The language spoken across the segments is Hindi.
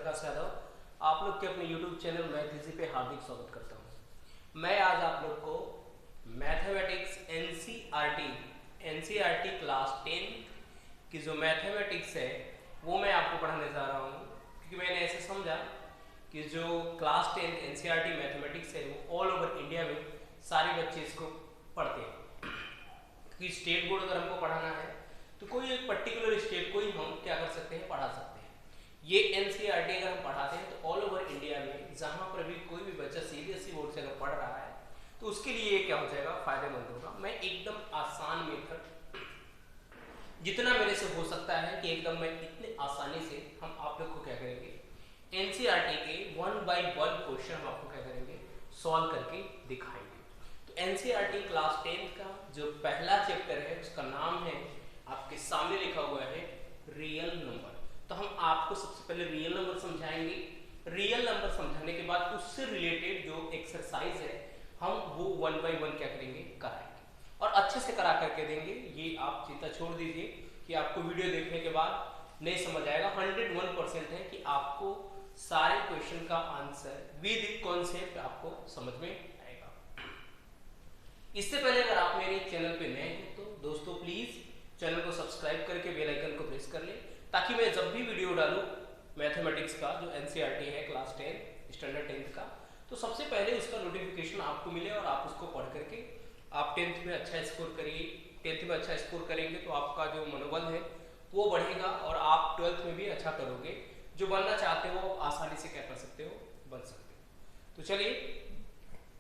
प्रकाश यादव आप लोग के अपने YouTube चैनल मैथ इजी पे हार्दिक स्वागत करता हूँ। मैं आज आप लोग को मैथमेटिक्स एनसीईआरटी क्लास 10 की जो मैथमेटिक्स है वो मैं आपको पढ़ाने जा रहा हूँ, क्योंकि मैंने ऐसे समझा कि जो क्लास 10 एनसीईआरटी मैथमेटिक्स है वो ऑल ओवर इंडिया में सारे बच्चे इसको पढ़ते हैं। क्योंकि स्टेट बोर्ड अगर हमको पढ़ाना है तो कोई एक पर्टिकुलर स्टेट को ही हम क्या कर सकते हैं, पढ़ा सकते हैं। ये एनसीईआरटी अगर हम पढ़ाते हैं तो ऑल ओवर इंडिया में जहां पर भी कोई भी बच्चा सीबीएसई बोर्ड से अगर पढ़ रहा है तो उसके लिए ये क्या हो जाएगा, फायदेमंद होगा। मैं एकदम आसान मेथड, जितना मेरे से हो सकता है कि एकदम मैं इतने आसानी से हम आप लोग को क्या करेंगे, एनसीईआरटी के 1 बाय 1 क्वेश्चन हम आपको क्या करेंगे, सॉल्व करके दिखाएंगे। तो एनसीईआरटी क्लास 10 का जो पहला चैप्टर है उसका नाम है, आपके सामने लिखा हुआ है, रियल नंबर। तो हम आपको सबसे पहले रियल नंबर समझाएंगे। रियल नंबर समझाने के बाद उससे रिलेटेड जो एक्सरसाइज है हम वो 1 बाय 1 क्या करेंगे, कराएंगे और अच्छे से करा करके देंगे। ये आप चिंता छोड़ दीजिए कि आपको वीडियो देखने के बाद नहीं समझ आएगा। 101% है कि आपको सारे क्वेश्चन का आंसर विद कॉन्सेप्ट आपको समझ में आएगा। इससे पहले अगर आप मेरे चैनल पे नए हैं तो दोस्तों प्लीज चैनल को सब्सक्राइब करके बेल आइकन को प्रेस कर ले, ताकि मैं जब भी वीडियो डालूं मैथमेटिक्स का जो एनसीईआरटी है क्लास 10 स्टैंडर्ड 10th का, तो सबसे पहले उसका नोटिफिकेशन आपको मिले और आप उसको पढ़ करके आप 10th में अच्छा स्कोर करिए। 10th में अच्छा स्कोर करेंगे तो आपका जो मनोबल है वो बढ़ेगा और आप 12th में भी अच्छा करोगे। जो बनना चाहते हो आसानी से क्या कर सकते हो, बन सकते हो। तो चलिए,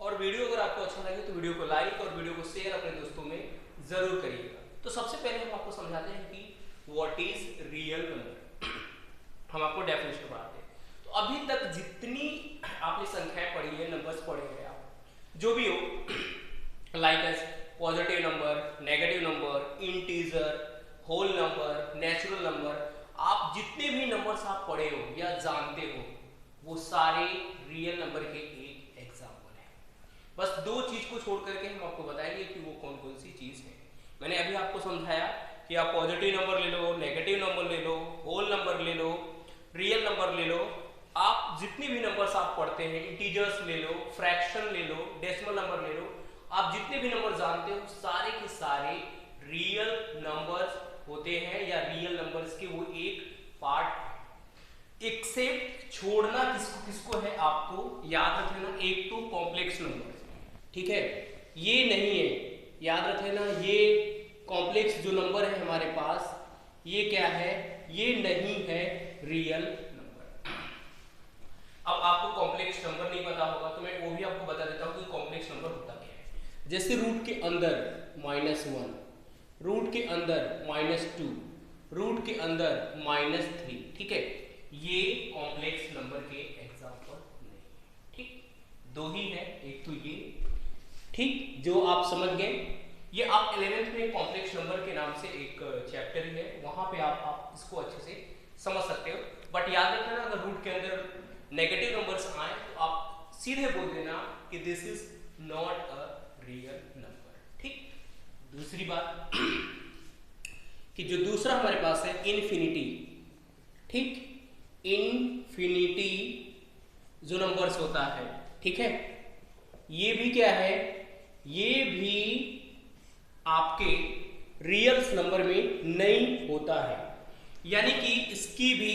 और वीडियो अगर आपको अच्छा लगे तो वीडियो को लाइक और वीडियो को शेयर अपने दोस्तों में जरूर करिएगा। तो सबसे पहले हम आपको समझाते हैं कि व्हाट इज रियल नंबर। हम आपको डेफिनेशन पढ़ाते हैं। तो अभी तक जितनी आपने संख्याएं पढ़ी है, नंबर्स पढ़े हैं, आप जो भी हो, like as positive number, negative number, integer, whole number, natural number, आप जितने भी नंबर्स आप पढ़े हो या जानते हो वो सारे रियल नंबर के एक एग्जाम्पल है। बस दो चीज को छोड़ करके हम आपको बताएंगे कि वो कौन कौन सी चीज है। मैंने अभी आपको समझाया कि आप पॉजिटिव नंबर ले लो, नेगेटिव नंबर ले लो, होल नंबर ले लो, रियल नंबर ले लो। आप जितने भी नंबर्स आप पढ़ते हैं, इंटीजर्स ले लो, फ्रैक्शन ले लो, डेसिमल नंबर ले लो, आप जितने भी नंबर जानते हो सारे के सारे रियल नंबर्स होते हैं या रियल नंबर्स के वो एक पार्ट है। एक्सेप्ट छोड़ना किसको किसको है, आपको याद रख लेना, एक तो कॉम्प्लेक्स नंबर, ठीक है, ये नहीं है, याद रख लेना, ये कॉम्प्लेक्स जो नंबर है हमारे पास ये क्या है, ये नहीं है रियल नंबर। अब आपको कॉम्प्लेक्स नंबर नहीं पता होगा तो मैं वो भी आपको बता देता हूं कि कॉम्प्लेक्स नंबर होता क्या है। जैसे रूट के अंदर -1, रूट के अंदर -2, रूट के अंदर -3, ठीक है, ये कॉम्प्लेक्स नंबर के एग्जांपल नहीं है। ठीक, दो ही है, एक तो ये, ठीक, जो आप समझ गए। ये आप 11th में कॉम्प्लेक्स नंबर के नाम से एक चैप्टर है, वहां पे आप इसको अच्छे से समझ सकते हो। बट याद रखना, अगर रूट के अंदर नेगेटिव नंबर्स आए तो आप सीधे बोल देना कि this is not a real number. ठीक, दूसरी बात कि जो दूसरा हमारे पास है इन्फिनिटी, ठीक, इन्फिनिटी जो नंबर्स होता है, ठीक है, ये भी क्या है, ये भी आपके रियल्स नंबर में नहीं होता है। यानी कि इसकी भी,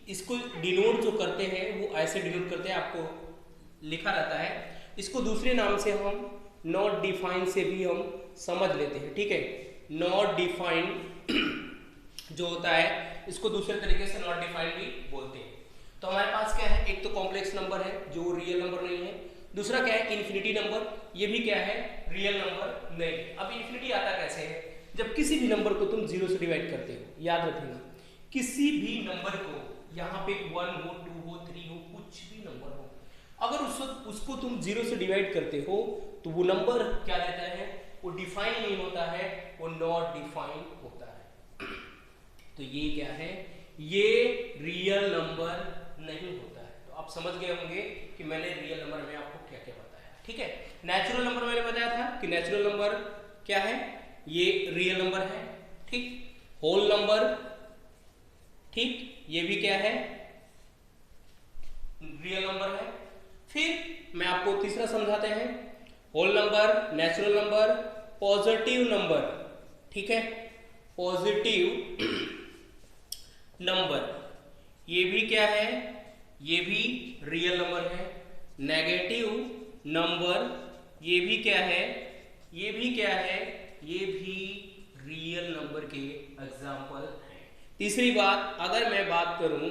इसको डिनोट जो करते हैं वो ऐसे डिनोट करते हैं, आपको लिखा रहता है, इसको दूसरे नाम से हम नॉट डिफाइन से भी हम समझ लेते हैं। ठीक है, नॉट डिफाइन जो होता है इसको दूसरे तरीके से नॉट डिफाइन भी बोलते हैं। तो हमारे पास क्या है, एक तो कॉम्प्लेक्स नंबर है जो रियल नंबर नहीं है, दूसरा क्या है इन्फिनिटी नंबर, ये भी क्या है, रियल नंबर नहीं। अब इन्फिनिटी आता कैसे है, जब किसी भी नंबर को तुम 0 से डिवाइड करते हो, याद रखना, किसी भी नंबर को, यहाँ पे 1 हो, 2 हो, 3 हो, कुछ भी नंबर हो, अगर उसको तुम 0 से डिवाइड करते हो तो वो नंबर क्या देता है, वो डिफाइन नहीं होता है, वो नॉट डिफाइन होता है। तो ये क्या है, ये रियल नंबर नहीं होता है। तो आप समझ गए होंगे कि मैंने रियल नंबर में आपको क्या क्या बताया। ठीक है, नेचुरल नंबर मैंने बताया था कि नेचुरल नंबर क्या है, ये रियल नंबर है। ठीक, होल नंबर, ठीक, ये भी क्या है, रियल नंबर है। फिर मैं आपको तीसरा समझाते हैं, whole number, natural number, positive number, ठीक है, पॉजिटिव नंबर, ये भी क्या है, ये भी रियल नंबर है। नेगेटिव नंबर, ये भी क्या है, ये भी क्या है, ये भी रियल नंबर के एग्जाम्पल हैं। तीसरी बात, अगर मैं बात करूं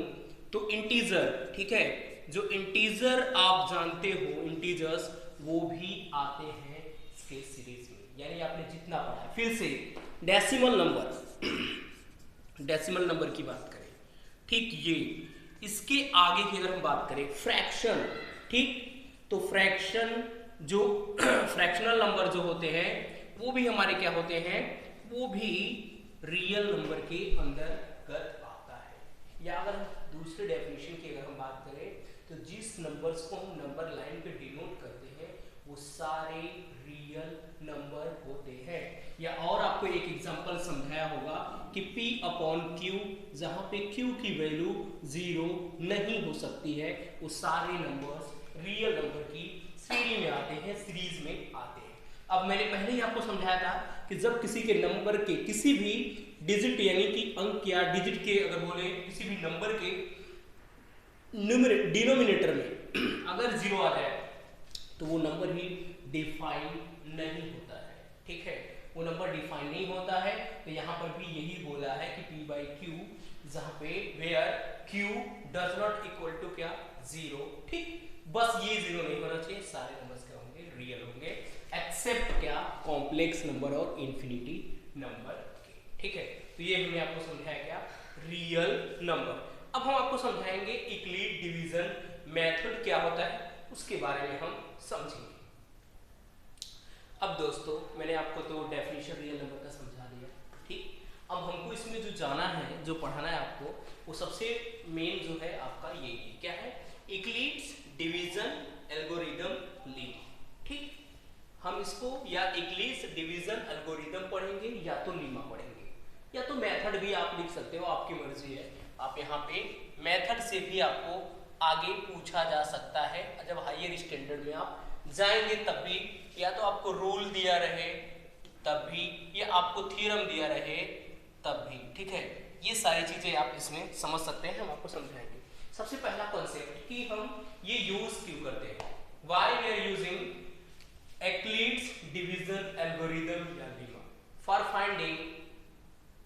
तो इंटीजर, ठीक है, जो इंटीजर आप जानते हो, इंटीजर्स, वो भी आते हैं इसके सीरीज में, यानी आपने जितना पढ़ा है। फिर से डेसिमल नंबर, डेसिमल नंबर की बात करें, ठीक, ये इसके आगे की अगर हम बात करें फ्रैक्शन, ठीक, तो फ्रैक्शन जो फ्रैक्शनल नंबर जो होते हैं वो भी हमारे क्या होते हैं, वो भी रियल नंबर के अंतर्गत आता है। या अगर दूसरे डेफिनेशन की अगर हम बात करें तो जिस नंबर्स को हम नंबर लाइन पे डिनोट करते हैं वो सारे रियल नंबर होते हैं। या और आपको एक एग्जांपल समझाया होगा कि P अपॉन Q, जहां पे Q की वैल्यू 0 नहीं हो सकती है, वो सारे नंबर्स रियल नंबर की श्रेणी में आते हैं, सीरीज में आते हैं। अब मैंने पहले ही आपको समझाया था कि जब किसी के नंबर के किसी भी डिजिट यानी कि अंक या डिजिट के अगर बोले किसी भी नंबर के डिनोमिनेटर में अगर 0 आ जाए तो वो नंबर ही डिफाइन नहीं होता है, ठीक है, वो नंबर डिफाइन नहीं होता है। तो यहाँ पर भी यही बोला है कि P बाई Q, जहाँ पे where Q does not equal to क्या, 0, ठीक, बस ये 0 नहीं होना चाहिए, सारे नंबर्स क्या होंगे, रियल होंगे, एक्सेप्ट क्या, कॉम्प्लेक्स नंबर और इंफिनिटी नंबर के, ठीक है। तो ये हमने आपको समझाया क्या, रियल नंबर। अब हम आपको समझाएंगे यूक्लिड डिवीजन मेथड क्या होता है, उसके बारे में हम समझेंगे। अब दोस्तों मैंने आपको तो डेफिनेशन रियल नंबर का समझा दिया, ठीक, अब हमको इसमें जो जाना है, जो पढ़ाना है आपको, वो सबसे मेन जो है आपका ये क्या है, यूक्लिड्स डिवीजन एल्गोरिदम लीमा, ठीक, हम इसको या यूक्लिड्स डिवीजन एल्गोरिदम पढ़ेंगे या तो लीमा पढ़ेंगे, या तो मेथड भी आप लिख सकते हो, आपकी मर्जी है। आप यहाँ पे मेथड से भी आपको आगे पूछा जा सकता है, जब हायर स्टैंडर्ड में आप जाएंगे तब भी, या तो आपको रूल दिया रहे तब भी, या आपको थ्योरम दिया रहे तब भी, ठीक है, ये सारी चीजें आप इसमें समझ सकते हैं, हम आपको समझाएंगे। सबसे पहला कॉन्सेप्ट कि हम ये यूज क्यों करते हैं, why we are using Euclid's division algorithm या लीमा फॉर फाइंडिंग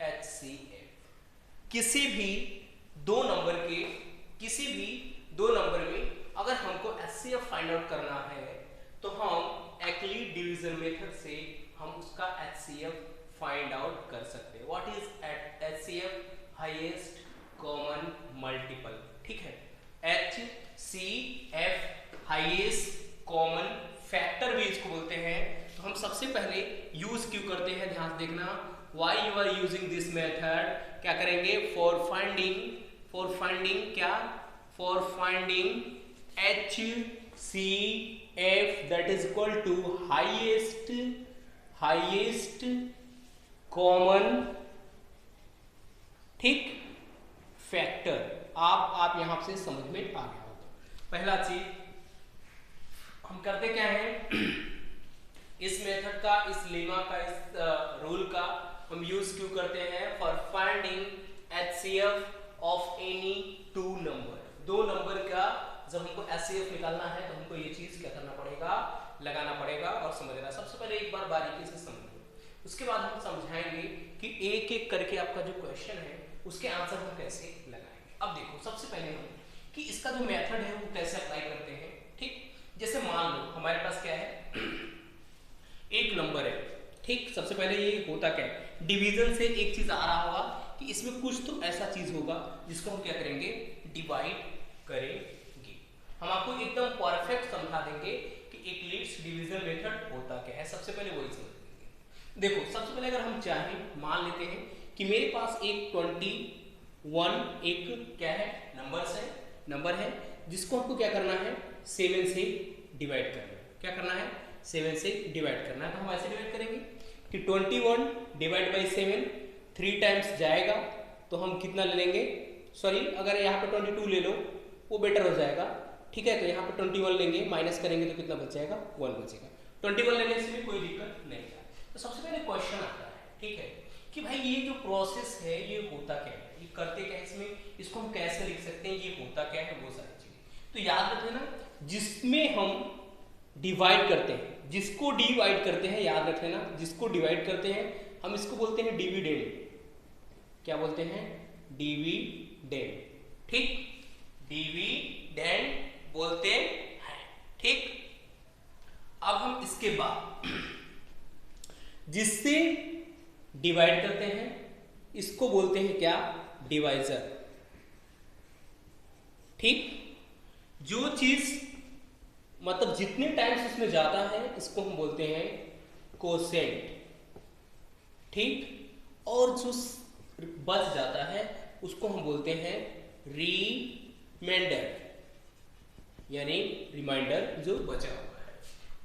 HCF। किसी भी दो नंबर में अगर हमको HCF फाइंड आउट करना है तो हम यूक्लिड डिवीजन मेथड से हम उसका HCF फाइंड आउट कर सकते हैं। What is HCF, highest common multiple, ठीक है, HCF हाईएस्ट कॉमन फैक्टर भी इसको बोलते हैं। तो हम सबसे पहले यूज क्यों करते हैं, ध्यान से देखना, why you are using this method, क्या करेंगे, फॉर फाइंडिंग क्या, for finding HCF that is equal to highest common, ठीक, फैक्टर। आप यहां से समझ में आ गया होगा। पहला चीज हम करते क्या है, इस मेथड का, इस लेमा का, इस रूल का हम यूज क्यों करते हैं, for finding HCF of any two number. दो नंबर का जब हमको HCF निकालना है तो हमको ये चीज क्या करना पड़ेगा, लगाना पड़ेगा और समझना। सबसे पहले एक बार बारीकी से समझो, उसके बाद हम समझाएंगे कि एक एक करके आपका जो क्वेश्चन है उसके आंसर हम कैसे लगाएंगे। अब देखो, सबसे पहले हम कि इसका जो मेथड है वो कैसे अप्लाई करते हैं, ठीक, जैसे मान लो हमारे पास क्या है, एक नंबर है, ठीक, सबसे पहले ये होता क्या है, डिवीजन से एक चीज आ रहा होगा कि इसमें कुछ तो ऐसा चीज होगा जिसको हम क्या करेंगे, डिवाइड करेंगे। हम आपको एकदम परफेक्ट समझा देंगे कि यूक्लिड्स डिवीजन मेथड होता क्या है, सबसे पहले वही समझ लेंगे। देखो, सबसे पहले अगर हम चाहें, मान लेते हैं कि मेरे पास एक 21 एक क्या है, नंबर है जिसको हमको क्या करना है, 7 से डिवाइड करना है। क्या करना है, 7 से डिवाइड करना है। तो हम ऐसे डिवाइड करेंगे कि 21 डिवाइड बाई 7 3 टाइम्स जाएगा तो हम कितना ले लेंगे, सॉरी अगर यहाँ पे 22 ले लो वो बेटर हो जाएगा, ठीक है। तो यहाँ पे 21 लेंगे, माइनस करेंगे तो कितना बच जाएगा, 1 बचेगा। 21 लेने से भी कोई दिक्कत नहीं है। तो सबसे पहले क्वेश्चन आता है, ठीक है, कि भाई ये जो प्रोसेस है ये होता क्या है, ये करते क्या है, इसमें इसको हम कैसे लिख सकते हैं, ये होता क्या है, वो सारी चीजें। तो याद रखना ना, जिसमें हम डिवाइड करते हैं, जिसको डिवाइड करते हैं, याद रख लेना, जिसको डिवाइड करते हैं हम इसको बोलते हैं डिविडेंड। क्या बोलते हैं, डिविडेंड, ठीक, डिविडेंड बोलते हैं, ठीक। अब हम इसके बाद जिससे डिवाइड करते हैं इसको बोलते हैं क्या, डिवाइजर, ठीक। जो चीज मतलब जितने टाइम्स उसमें जाता है इसको हम बोलते हैं कोसेंट, ठीक। और जो बच जाता है उसको हम बोलते हैं रिमाइंडर, यानी रिमाइंडर जो बचा हुआ है।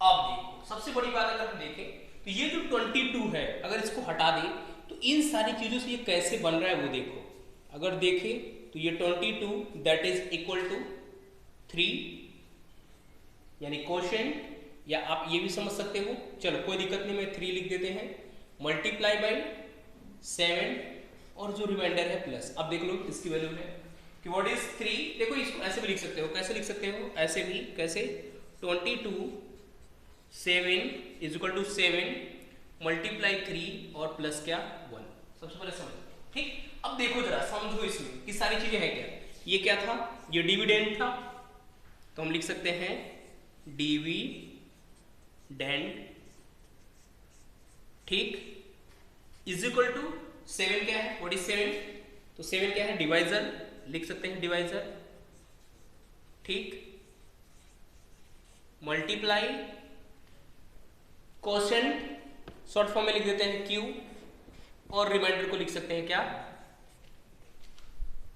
अब देखो सबसे बड़ी बात अगर हम देखें तो ये जो 22 है, अगर इसको हटा दें तो इन सारी चीजों से ये कैसे बन रहा है वो देखो। अगर देखें तो ये 22 दैट इज इक्वल टू 3, यानी कोशेंट, या आप ये भी समझ सकते हो, चलो कोई दिक्कत नहीं, मैं 3 लिख देते हैं, मल्टीप्लाई बाई 7 और जो रिमाइंडर है प्लस। अब देख लो इसकी वैल्यू है कि व्हाट इज 3, देखो इसको ऐसे भी लिख सकते हो, कैसे लिख सकते हो, ऐसे भी, कैसे, 22 7 इज इक्वल टू 7 मल्टीप्लाई 3 और प्लस क्या 1। सबसे पहले समझ, ठीक। अब देखो जरा समझो इसमें कि सारी चीजें हैं क्या। ये क्या था, ये डिविडेंड था, तो हम लिख सकते हैं डिविडेंड, ठीक, इज इक्वल टू 7 क्या है, व्हाट इज 7, तो 7 क्या है, डिवाइजर, लिख सकते हैं डिवाइजर, ठीक, मल्टीप्लाई कोशेंट, शॉर्ट फॉर्म में लिख देते हैं क्यू, और रिमाइंडर को लिख सकते हैं क्या,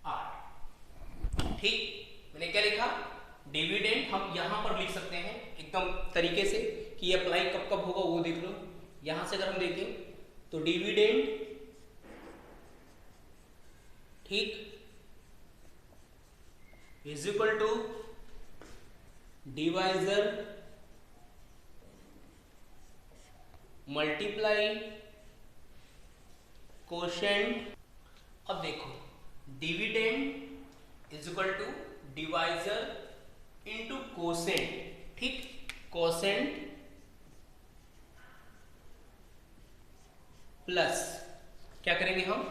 आर, ठीक। मैंने क्या लिखा, डिविडेंड हम यहां पर लिख सकते हैं एकदम तरीके से कि ये अप्लाई कब कब होगा वो देख लो। यहां से अगर हम देखें तो डिविडेंड, ठीक, is equal to divisor multiply quotient. अब देखो dividend is equal to divisor into quotient, ठीक, कोसेंट प्लस क्या करेंगे हम,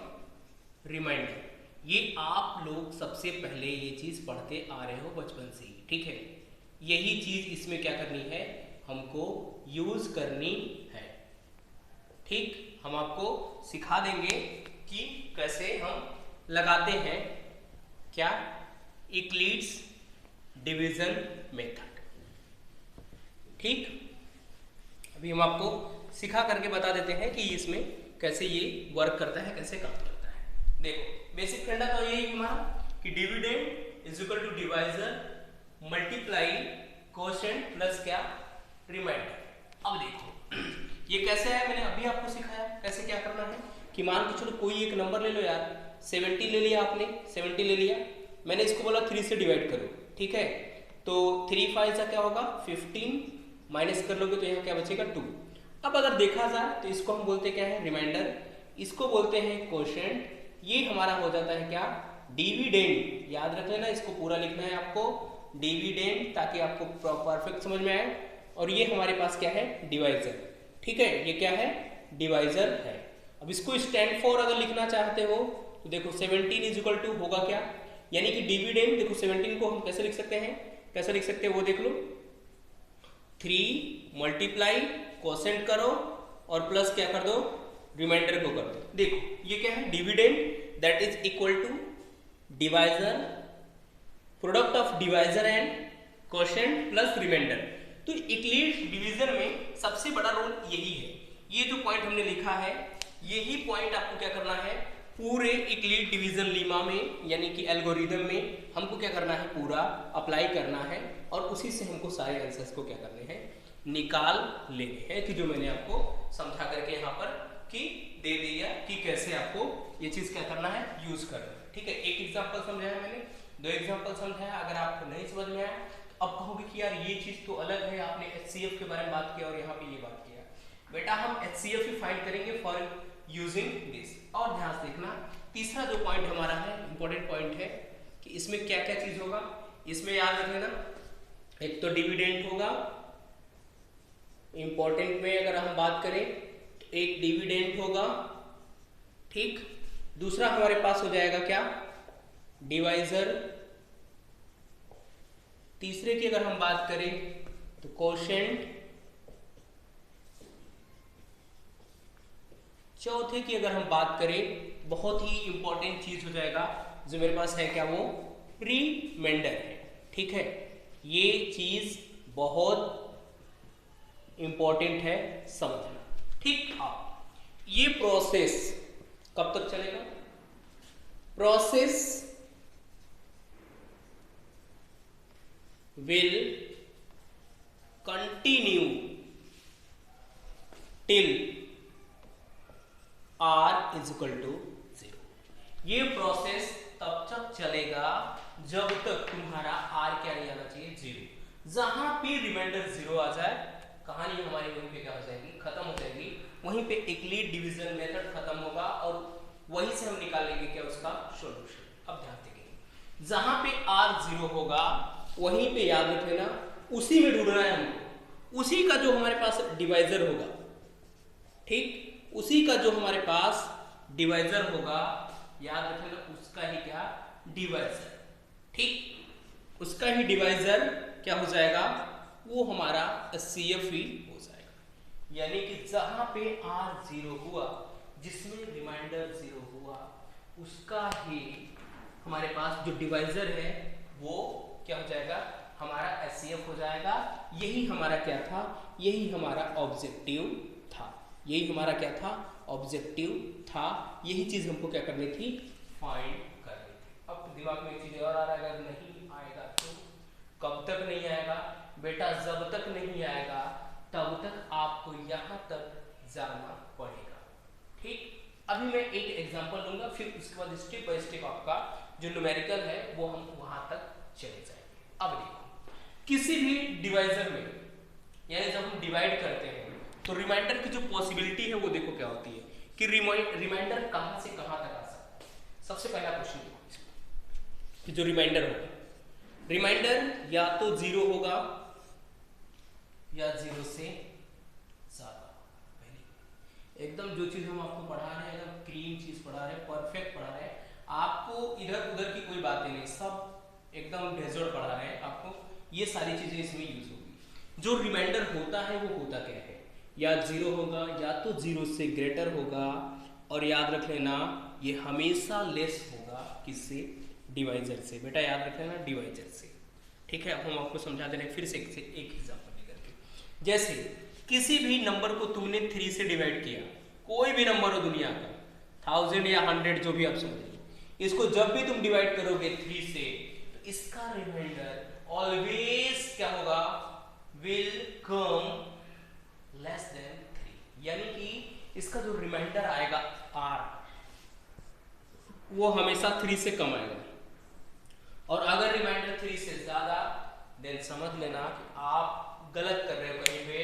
रिमाइंडर। ये आप लोग सबसे पहले ये चीज पढ़ते आ रहे हो बचपन से ही, ठीक है। यही चीज इसमें क्या करनी है, हमको यूज करनी है, ठीक। हम आपको सिखा देंगे कि कैसे हम लगाते हैं क्या, यूक्लिड्स डिवीजन मेथड, ठीक। अभी हम आपको सिखा करके बता देते हैं कि इसमें कैसे ये वर्क करता है, कैसे काम करता है। देखो बेसिक फंडा तो यही हमारा कि dividend is equal to divisor multiply quotient plus क्या, रिमाइंडर। अब देखो ये कैसे है, मैंने अभी आपको सिखाया कैसे क्या करना है कि मान के चलो कोई एक नंबर ले लो यार, 70 ले लिया आपने, 70 ले लिया, मैंने इसको बोला 3 से डिवाइड करो, ठीक है। तो 3 5 क्या होगा 15, माइनस कर लोगे तो यहाँ क्या बचेगा 2। अब अगर देखा जाए तो इसको हम बोलते क्या है, रिमाइंडर, इसको बोलते हैं कोशेंट, ये हमारा हो जाता है क्या, डिविडेंड। याद रख लेना, इसको पूरा लिखना है आपको, डिविडेंड, ताकि आपको परफेक्ट समझ में आए। और ये हमारे पास क्या है, डिवाइजर, ठीक है, ये क्या है, डिवाइजर है। अब इसको स्टैंड फॉर अगर लिखना चाहते हो तो देखो 17 इज इक्वल टू होगा क्या, यानी कि डिविडेंड, देखो 17 को हम कैसे लिख सकते हैं, कैसे लिख सकते हैं वो देख लो, 3 मल्टीप्लाई कोसेंट करो और प्लस क्या कर दो, रिमाइंडर को कर दो। देखो ये क्या है, dividend that is equal to divisor, product of divisor and quotient plus remainder. तो यूक्लिड्स डिवीजन में सबसे बड़ा रोल यही है। ये जो पॉइंट हमने लिखा है, यही पॉइंट आपको क्या करना है, पूरे यूक्लिड डिवीजन लीमा में यानी कि एल्गोरिदम में हमको क्या करना है, पूरा अप्लाई करना है, और उसी से हमको सारे आंसर्स को क्या करने हैं, निकाल लेने हैं, कि जो मैंने आपको समझा करके यहाँ पर कि दे दिया कि कैसे आपको ये चीज क्या करना है, यूज करना है, ठीक है। एक एग्जांपल समझाया मैंने, 2 एग्जांपल समझाया, अगर आपको नहीं समझ में आया अब कहोगे कि यार ये चीज तो अलग है, आपने HCF के बारे में बात किया और यहाँ पे ये बात किया। बेटा हम HCF ही फाइंड करेंगे फॉर यूजिंग दिस। और ध्यान से देखना, तीसरा जो पॉइंट हमारा है, इंपॉर्टेंट पॉइंट है कि इसमें क्या क्या चीज होगा। इसमें याद रख लेना, एक तो डिविडेंड होगा, इंपॉर्टेंट में अगर हम बात करें तो एक डिविडेंड होगा, ठीक। दूसरा हमारे पास हो जाएगा क्या, डिवाइजर। तीसरे की अगर हम बात करें तो कोशेंट। चौथे की अगर हम बात करें, बहुत ही इंपॉर्टेंट चीज हो जाएगा जो मेरे पास है क्या, वो रिमाइंडर है, ठीक है। ये चीज बहुत इंपॉर्टेंट है समझना, ठीक। आप ये प्रोसेस कब तक चलेगा, process will continue till r is equal to 0। ये प्रोसेस तब तक चलेगा जब तक तुम्हारा r क्या नहीं आना चाहिए, 0। जहां पे रिमाइंडर 0 आ जाए, कहानी हमारी वहीं पे क्या हो जाएगी, खत्म हो जाएगी। वहीं पे यूक्लिड डिवीजन मेथड खत्म होगा और वहीं से हम निकाल लेंगे क्या, उसका सॉल्यूशन। अब ध्यान देंगे, जहां पे r 0 होगा वहीं पे याद रख लेना, उसी में ढूंढना है हमको, उसी का जो हमारे पास डिवाइजर होगा, ठीक। उसी का जो हमारे पास डिवाइजर होगा, याद रख लेना, उसका ही क्या, डिवाइजर, ठीक। उसका ही डिवाइजर क्या हो जाएगा, वो हमारा HCF ही हो जाएगा। यानी कि जहां पे R 0 हुआ, जिसमें रिमाइंडर 0 हुआ, उसका ही हमारे पास जो डिवाइजर है वो क्या हो जाएगा, हमारा HCF हो जाएगा। यही हमारा क्या था, यही हमारा ऑब्जेक्टिव था, यही हमारा क्या था, ऑब्जेक्टिव था। यही चीज हमको क्या करनी थी, फाइंड करनी थी। अब दिमाग में एक चीज और आ रहा है, अगर नहीं आएगा तो कब तक नहीं आएगा, बेटा जब तक नहीं आएगा तब तक आपको यहां तक जाना पड़ेगा, ठीक। अभी मैं एक एग्जांपल लूंगा, फिर उसके बाद स्टेप बाय स्टेप आपका जो न्यूमेरिकल है वो हम वहां तक चले जाएंगे। अब देखो, किसी भी डिवाइजर में, यानी जब हम डिवाइड करते हैं तो रिमाइंडर की जो पॉसिबिलिटी है वो देखो क्या होती है कि रिमाइंडर कहां से कहां तक आ सकता है। सबसे पहला क्वेश्चन देखो कि जो रिमाइंडर होगा, रिमाइंडर या तो 0 होगा या 0 से ज्यादा। एकदम जो चीज हम आपको पढ़ा रहे हैं, एकदम क्लीन चीज पढ़ा रहे हैं, परफेक्ट पढ़ा रहे हैं, आपको इधर उधर की कोई बातें नहीं, सब एकदम बेजोड़ पढ़ा रहे हैं आपको। ये सारी चीजें इसमें यूज होगी। जो रिमाइंडर होता है वो होता क्या है, या 0 होगा या तो 0 से ग्रेटर होगा, और याद रख लेना ये हमेशा लेस होगा किससे, डिवाइजर से। बेटा याद रख लेना, डिवाइजर से, ठीक है। अब हम आपको समझा दे रहे हैं फिर से एक एग्जांपल लेकर के। जैसे किसी भी नंबर को तुमने 3 से डिवाइड किया, कोई भी नंबर हो दुनिया का, 1000 या 100 जो भी आप समझिए, इसको जब भी तुम डिवाइड करोगे 3 से, इसका रिमाइंडर ऑलवेज क्या होगा, विल कम लेस देन 3। यानी कि इसका जो रिमाइंडर आएगा R, वो हमेशा 3 से कम आएगा। और अगर रिमाइंडर 3 से ज्यादा, देन समझ लेना कि आप गलत कर रहे हो, कहीं पे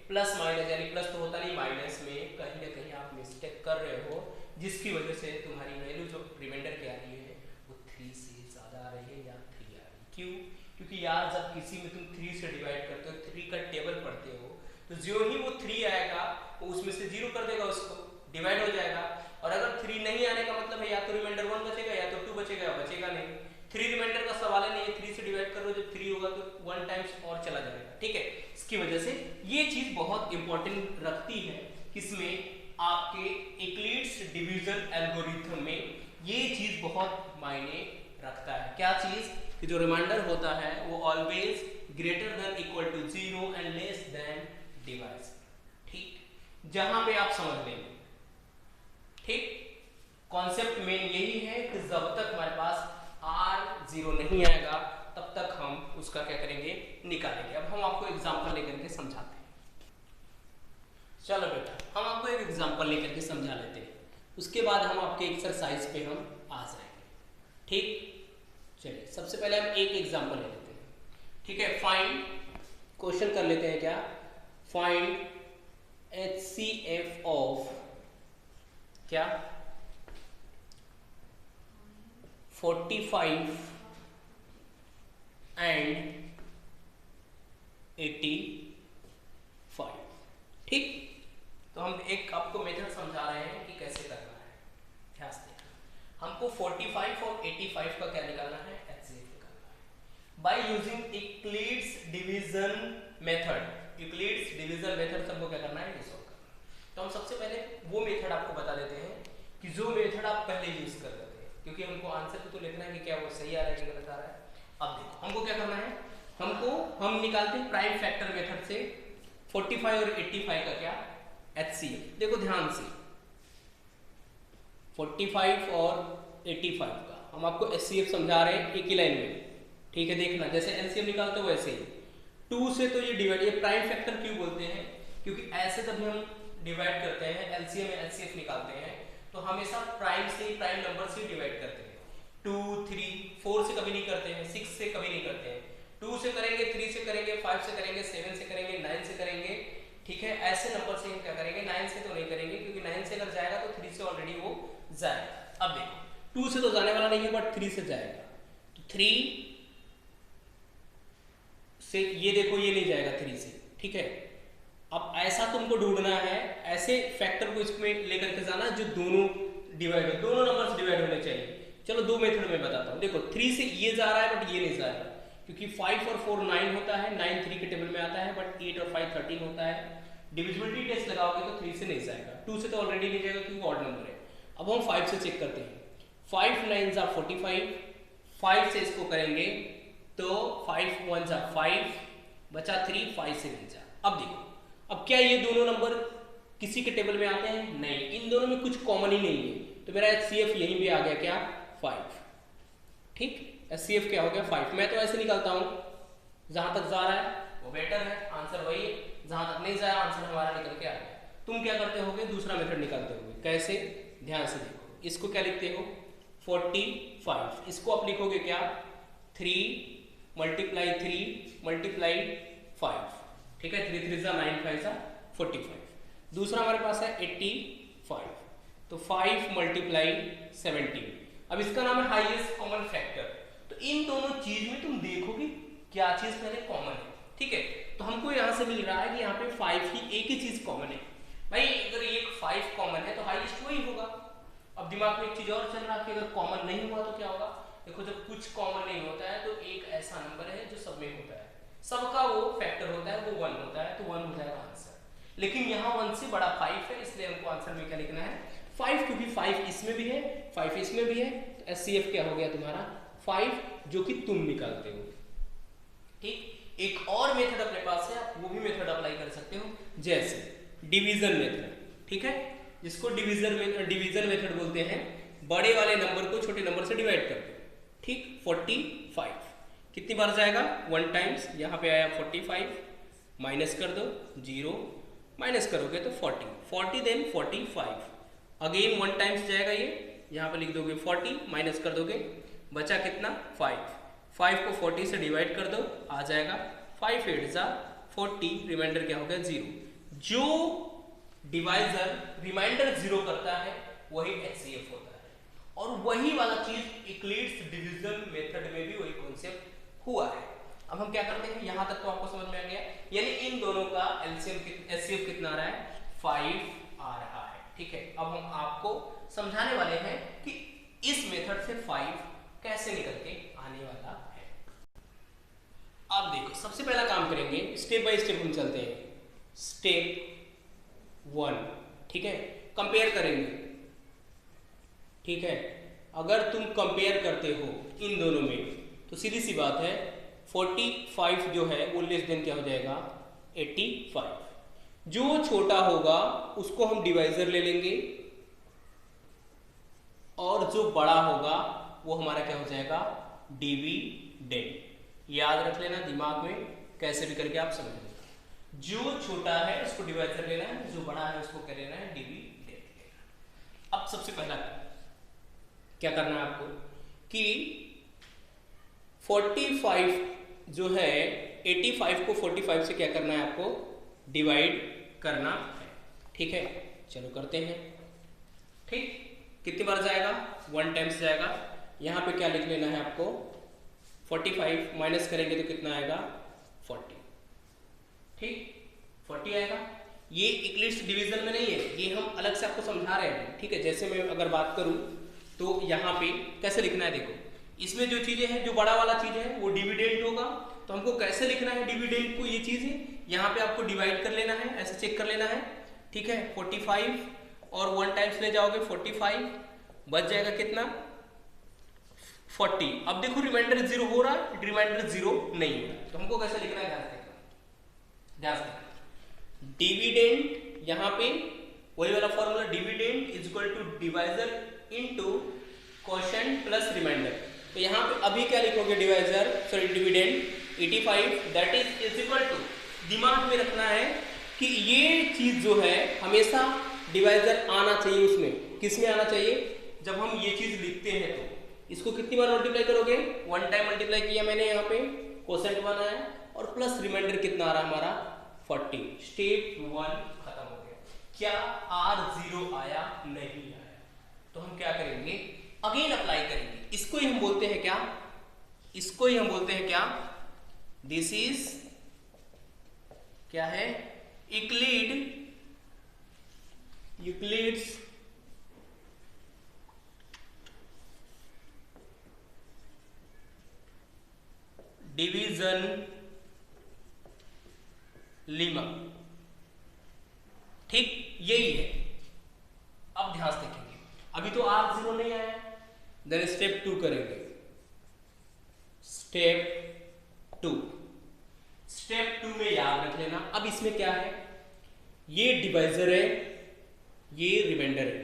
प्लस माइनस, यानी प्लस तो होता नहीं, माइनस में कहीं ना कहीं आप मिस्टेक कर रहे हो, जिसकी वजह से तुम्हारी वैल्यू जो रिमाइंडर की आ रही है वो 3 से ज्यादा आ रही है या 3 आ रही है। क्यों, क्योंकि यार जब किसी में तुम 3 से डिवाइड करते हो, 3 का टेबल पढ़ते हो, तो जो ही वो 3 आएगा वो उसमें से 0 कर देगा, उसको डिवाइड हो जाएगा। और अगर 3 नहीं आने का मतलब है या तो रिमाइंडर 1 बचेगा या तो 2 बचेगा, बचेगा नहीं। 3 रिमाइंडर का सवाल ही नहीं है, 3 से डिवाइड कर लो, जब 3 होगा तो 1 टाइम्स और चला जाएगा, ठीक है। इसकी वजह से ये चीज बहुत इंपॉर्टेंट रखती है, किसमें, आपके यूक्लिड्स डिवीजन एल्गोरिथम में ये चीज बहुत मायने रखता है। क्या चीज, कि जो रिमाइंडर होता है वो always greater than equal to 0 and less than device, ठीक। जहां पे आप समझ लेंगे, ठीक। कॉन्सेप्ट मेन यही है कि जब तक हमारे पास R 0 नहीं आएगा तब तक हम उसका क्या करेंगे, निकालेंगे। अब हम आपको एग्जांपल लेकर के समझाते हैं। चलो बेटा, हम आपको एक एग्जांपल लेकर के समझा लेते हैं, उसके बाद हम आपके एक्सरसाइज पे हम आ जाएंगे, ठीक। चलिए सबसे पहले हम एक एग्जांपल ले लेते हैं, ठीक है, फाइंड, क्वेश्चन कर लेते हैं क्या, फाइंड HCF ऑफ क्या 45 एंड 85। ठीक, तो हम एक आपको मेथड समझा रहे हैं कि कैसे करना है। ध्यान से हमको 45 और 85 का क्या निकालना है, HCF निकालना है by using Euclid's division method. Euclid's division method हमको क्या करना है, ये सॉल्व करना है। तो हम सबसे पहले वो मेथड आपको बता देते हैं कि जो मेथड आप पहले यूज कर लेते हैं, क्योंकि हमको आंसर तो लिखना है कि क्या वो सही आ रहा है कि गलत आ रहा है। अब देखो हमको क्या करना है, हम निकालते हैं प्राइम फैक्टर मेथड से 45 और 85 का क्या HCF। देखो ध्यान से 45 और 85 का हम आपको HCF समझा रहे हैं एक ही लाइन में। ठीक है, देखना जैसे LCM निकालते हो वैसे ही 2 से तो ये डिवाइड, ये प्राइम फैक्टर क्यों बोलते हैं, क्योंकि ऐसे जब हम डिवाइड करते हैं LCM में HCF निकालते हैं तो हमेशा प्राइम से, प्राइम नंबर से डिवाइड करते हैं। 2 3 4 से कभी नहीं करते हैं, 6 से कभी नहीं करते हैं, 2 से करेंगे, 3 से करेंगे, 5 से करेंगे, 7 से करेंगे, 9 से करेंगे। ठीक है, ऐसे नंबर से हम क्या करेंगे, 9 से तो नहीं करेंगे, क्योंकि 9 से अगर जाएगा तो 3 से ऑलरेडी वो जाएगा। अब देखो 2 से तो जाने वाला नहीं है, बट 3 से जाएगा, तो 3 से ये देखो ये नहीं जाएगा 3 से। ठीक है, अब ऐसा तुमको ढूंढना है, ऐसे फैक्टर को इसमें लेकर के जाना जो दोनों डिवाइड हो, दोनों नंबर से डिवाइड होने चाहिए। चलो दो मेथड में बताता हूँ। देखो 3 से ये जा रहा है बट ये नहीं जा रहा, क्योंकि 5 और 4 9 होता है, 9 3 के टेबल में आता है, बट 8 और 5 13 होता है। डिविजिबिलिटी टेस्ट लगाओगे तो 3 से नहीं जाएगा, 2 से तो ऑलरेडी नहीं जाएगा क्योंकि ऑड नंबर है। अब हम 5 से चेक करते हैं, 5 9 जा 45, 5 से इसको करेंगे तो 5 1 जा 5 बचा 3, 5 से नहीं जा। अब देखो, अब क्या ये दोनों नंबर किसी के टेबल में आते हैं, नहीं, इन दोनों में कुछ कॉमन ही नहीं है, तो मेरा HCF यहीं भी आ गया क्या 5। ठीक, HCF क्या हो गया 5। मैं तो ऐसे निकालता हूं, जहां तक जा रहा है वो बेटर है, आंसर वही है, जहां तक नहीं जाए आंसर हमारा निकल के आ गया। तुम क्या करते होगे, दूसरा मेथड निकालते होगे। कैसे, ध्यान से देखो, इसको क्या लिखते हो 45, इसको आप लिखोगे क्या 3 मल्टीप्लाई 3 मल्टीप्लाई 5। ठीक है, 3 3 जा 9 5 जा 45। दूसरा हमारे पास है 85, तो 5 मल्टीप्लाई 17। अब इसका नाम है हाईएस्ट कॉमन फैक्टर। तो इन दोनों चीज में तुम देखोगे क्या चीज पहले कॉमन है। ठीक है, तो हमको यहाँ से मिल रहा है कि यहाँ पे 5 ही एक ही चीज कॉमन है। भाई अगर ये 5 कॉमन है तो हाईएस्ट वही होगा। अब दिमाग में एक चीज और चल रहा है कि अगर कॉमन नहीं हुआ तो क्या होगा। देखो जब कुछ कॉमन नहीं होता है तो एक ऐसा नंबर है जो सब में होता है, सबका वो फैक्टर होता है, वो 1 होता है, तो 1 हो जाएगा आंसर। लेकिन यहाँ 1 से बड़ा 5 है, इसलिए हमको आंसर में क्या लिखना है 5, क्योंकि 5 इसमें भी है 5 इसमें भी है, तो HCF क्या हो गया तुम्हारा 5, जो कि तुम निकालते हो। ठीक, एक और मेथड अपने पास है, आप वो भी मेथड अप्लाई कर सकते हो, जैसे डिवीजन मेथड। ठीक है, जिसको डिवीजन मेथड बोलते हैं, बड़े वाले नंबर को छोटे नंबर से डिवाइड करते हो। ठीक, 45 कितनी बार जाएगा 1 टाइम्स, यहाँ पे आया 45, माइनस कर दो 0, माइनस करोगे तो 40 देन 45, अगेन 1 टाइम्स जाएगा ये, यहाँ पे लिख दोगे 40, माइनस कर दोगे, बचा कितना 5 को 40 से डिवाइड कर दो, आ जाएगा 5 8 जा 40, रिमाइंडर क्या हो गया 0। जो डिवाइजर रिमाइंडर 0 करता है वही HCF होता है, और वही वाला चीज यूक्लिड्स डिवीजन मेथड में भी वही कॉन्सेप्ट हुआ है। अब हम क्या करते हैं, यहां तक तो आपको समझ में आ गया, यानी इन दोनों का HCF कितना आ रहा है 5 आ रहा है। ठीक है, अब हम आपको समझाने वाले हैं कि इस मेथड से 5 कैसे निकल के आने वाला है। अब देखो सबसे पहला काम करेंगे, स्टेप बाय स्टेप हम चलते हैं। स्टेप 1, ठीक है, कंपेयर करेंगे। ठीक है, अगर तुम कंपेयर करते हो इन दोनों में तो सीधी सी बात है 45 जो है वो लेस देन क्या हो जाएगा 85। जो छोटा होगा उसको हम डिवाइजर ले लेंगे, और जो बड़ा होगा वो हमारा क्या हो जाएगा डिविडेंड। याद रख लेना दिमाग में, कैसे भी करके आप समझ लेना। जो छोटा है उसको डिवाइजर लेना है, जो बड़ा है उसको क्या लेना है डिविडेंड लेना। अब सबसे पहला क्या करना है आपको कि 45 जो है 85 को 45 से क्या करना है आपको, डिवाइड करना है। ठीक है, चलो करते हैं। ठीक, कितनी बार जाएगा, 1 टाइम्स जाएगा। यहाँ पे क्या लिख लेना है आपको, 45 माइनस करेंगे तो कितना आएगा, 40। ठीक, 40 आएगा। ये इक्लिप्स डिवीजन में नहीं है, ये हम अलग से आपको समझा रहे हैं। ठीक है, जैसे मैं अगर बात करूं तो यहाँ पे कैसे लिखना है, देखो इसमें जो चीजें हैं, जो बड़ा वाला चीज है वो डिविडेंड होगा, तो हमको कैसे लिखना है डिविडेंड को, ये चीजें यहाँ पे आपको डिवाइड कर लेना है, ऐसे चेक कर लेना है। ठीक है, 45 और 1 टाइम्स ले जाओगे 45, बच जाएगा कितना, 40। अब देखो रिमाइंडर 0 हो रहा है, रिमाइंडर 0 नहीं हो रहा है, तो हमको कैसे लिखना है, ध्यान से डिविडेंड, यहाँ पे वही वाला formula, dividend is equal to divisor into quotient plus remainder. तो यहाँ पे अभी क्या लिखोगे, divisor sorry dividend 85 that is equal to, दिमाग में रखना है कि ये चीज जो है हमेशा डिवाइजर आना चाहिए, उसमें किस में आना चाहिए, जब हम ये चीज लिखते हैं तो इसको कितनी बार मल्टीप्लाई करोगे, 1 टाइम मल्टीप्लाई किया मैंने यहाँ पे, क्वोशिएंट 1 आया और प्लस रिमाइंडर कितना आ रहा है हमारा 40। स्टेप 1 खत्म हो गया। क्या R0 आया, नहीं आया, तो हम क्या करेंगे, अगेन अप्लाई करेंगे। इसको ही हम बोलते हैं क्या, इसको ही हम बोलते हैं क्या, दिस इज क्या है, यूक्लिड्स डिवीजन लीमा। ठीक, यही है। अब ध्यान से देखेंगे, अभी तो R0 नहीं आया, देन स्टेप 2 करेंगे। स्टेप 2 में याद रख लेना, अब इसमें क्या है, ये डिवाइजर है, ये रिमाइंडर है।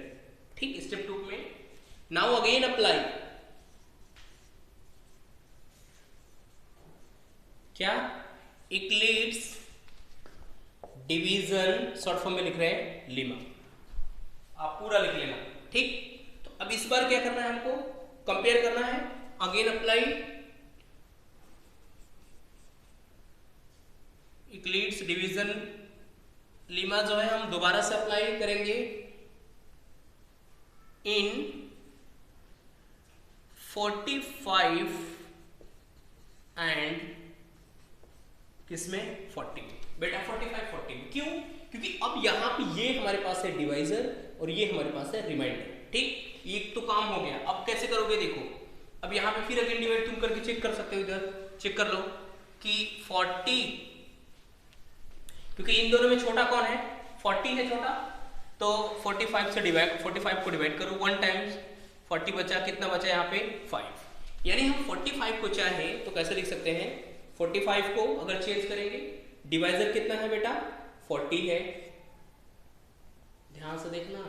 ठीक, स्टेप 2 में नाउ अगेन अप्लाई, क्या, इक्लिप्स डिवीजन, शॉर्ट फॉर्म में लिख रहे हैं लीमा, आप पूरा लिख लेना। ठीक, तो अब इस बार क्या करना है, हमको कंपेयर करना है, again apply Eclipse division Lima, जो है हम दोबारा से अप्लाई करेंगे इन 45 एंड किसमें, 40 बेटा, 45 40 में। क्यों, क्योंकि अब यहाँ पे ये हमारे पास है डिवाइजर और ये हमारे पास है रिमाइंडर। ठीक, एक तो काम हो गया। अब कैसे करोगे, देखो अब यहाँ पे फिर अगेन डिवाइड तुम करके चेक कर सकते हो, इधर चेक कर लो कि 40, क्योंकि इन दोनों में छोटा कौन है, 40 है छोटा, तो 45 से डिवाइड, 45 को डिवाइड करो 1 टाइम्स, 40 बचा, कितना बचा यहाँ पे 5। यानी हम 45 को चाहे तो कैसे लिख सकते हैं, 45 को अगर चेंज करेंगे, डिवाइजर कितना है बेटा, 40 है। ध्यान से देखना,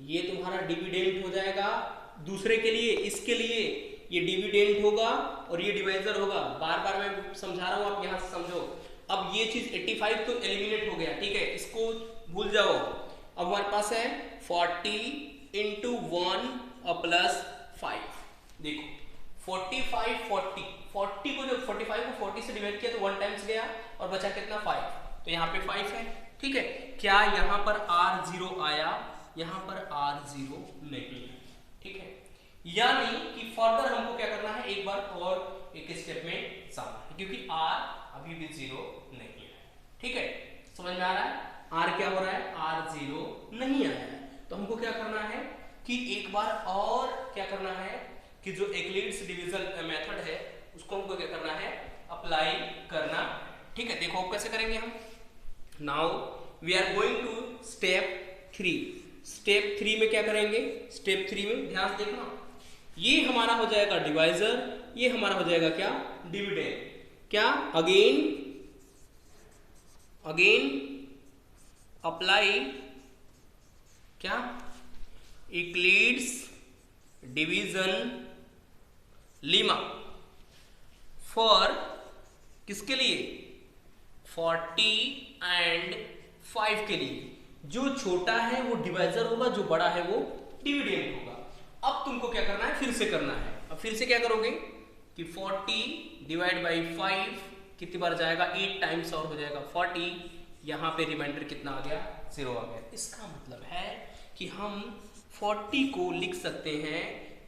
ये तुम्हारा डिविडेंड हो जाएगा दूसरे के लिए, इसके लिए ये डिविडेंड होगा और ये डिवाइजर होगा। बार बार मैं समझा रहा हूं, आप यहां से समझो। अब ये चीज 85 तो एलिमिनेट हो गया, ठीक है, इसको भूल जाओ। अब हमारे पास है 40 इंटू 1 प्लस 5। देखो 45 40 को, जब 45 को 40 से डिवाइड किया तो 1 टाइम्स गया और बचा कितना 5, तो यहाँ पे 5 है। ठीक है, क्या यहाँ पर R0 आया, यहाँ पर R0 नहीं है। ठीक है, यानी कि फर्दर हमको क्या करना है, एक बार और एक स्टेप में सामना, क्योंकि R अभी भी 0 नहीं है। ठीक है, समझ में आ रहा है, R क्या हो रहा है, R0 नहीं आया है। तो हमको क्या करना है कि एक बार और क्या करना है कि जो एक्लिप्स डिवीजन मेथड है उसको हमको क्या करना है, अप्लाई करना। ठीक है, देखो अब कैसे करेंगे हम। Now we are going to step 3। Step 3 में क्या करेंगे, स्टेप 3 में ध्यान से देखना, ये हमारा हो जाएगा डिवाइजर, ये हमारा हो जाएगा क्या, डिविडेंड। क्या, अगेन अप्लाई क्या, इक्लिप्स डिवीजन लीमा फॉर किसके लिए, 40 एंड 5 के लिए। जो छोटा है वो डिवाइजर होगा, जो बड़ा है वो डिविडेंड होगा। अब तुमको क्या करना है, फिर से करना है। अब फिर से क्या करोगे, कि 40 डिवाइड बाई 5 कितनी बार जाएगा, 8 टाइम्स और हो जाएगा 40। यहाँ पे रिमाइंडर कितना आ गया, 0 आ गया। इसका मतलब है कि हम 40 को लिख सकते हैं,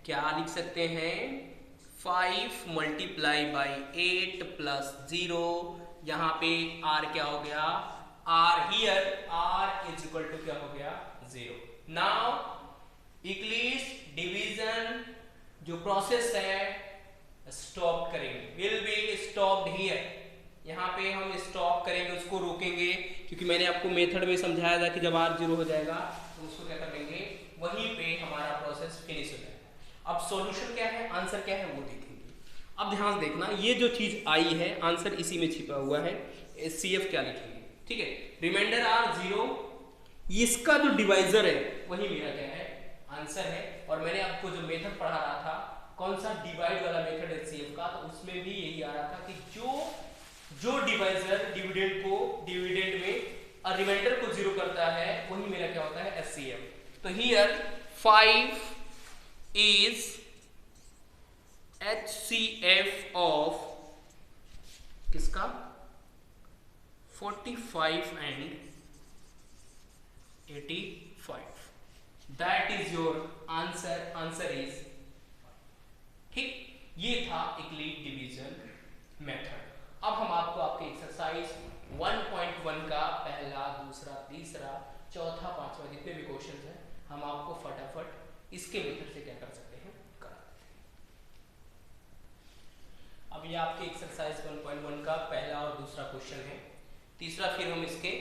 क्या लिख सकते हैं, 5 मल्टीप्लाई बाई 8 प्लस 0। यहाँ पे r क्या हो गया, r here r is equal to क्या हो गया, 0। नाउ इक्लिप्स डिवीजन जो प्रोसेस है स्टॉप करेंगे, विल बी स्टॉप्ड हियर। यहाँ पे हम स्टॉप करेंगे, उसको रोकेंगे, क्योंकि मैंने आपको मेथड में समझाया था कि जब r 0 हो जाएगा तो उसको क्या कर देंगे, वहीं पे हमारा प्रोसेस फिनिश हो जाएगा। अब सॉल्यूशन क्या है, आंसर क्या है, वो देखेंगे। अब ध्यान देखना, ये जो चीज आई है आंसर इसी में छिपा हुआ है। HCF क्या लिखेंगे, ठीक है, रिमाइंडर r 0, इसका जो डिवाइजर है वही मेरा क्या है, आंसर है। और मैंने आपको जो मेथड पढ़ा रहा था, कौन सा, डिवाइड वाला मेथड HCF का, तो उसमें भी यही आ रहा था कि जो डिवाइजर डिविडेंड में रिमाइंडर को 0 करता है वही मेरा क्या होता है, HCF। तो हियर 5 इज HCF ऑफ किसका, 45 and 85। That is your answer, answer is, ठीक। ये था इक्लिप्स डिवीजन मेथड। अब हम आपको आपके एक्सरसाइज 1.1 का पहला, दूसरा, तीसरा, चौथा, पांचवा जितने भी क्वेश्चन हैं हम आपको फटाफट इसके मेथड से क्या कर सकते हैं, करा देते हैं। अब ये आपके एक्सरसाइज 1.1 का पहला और दूसरा क्वेश्चन है, तीसरा फिर हम इसके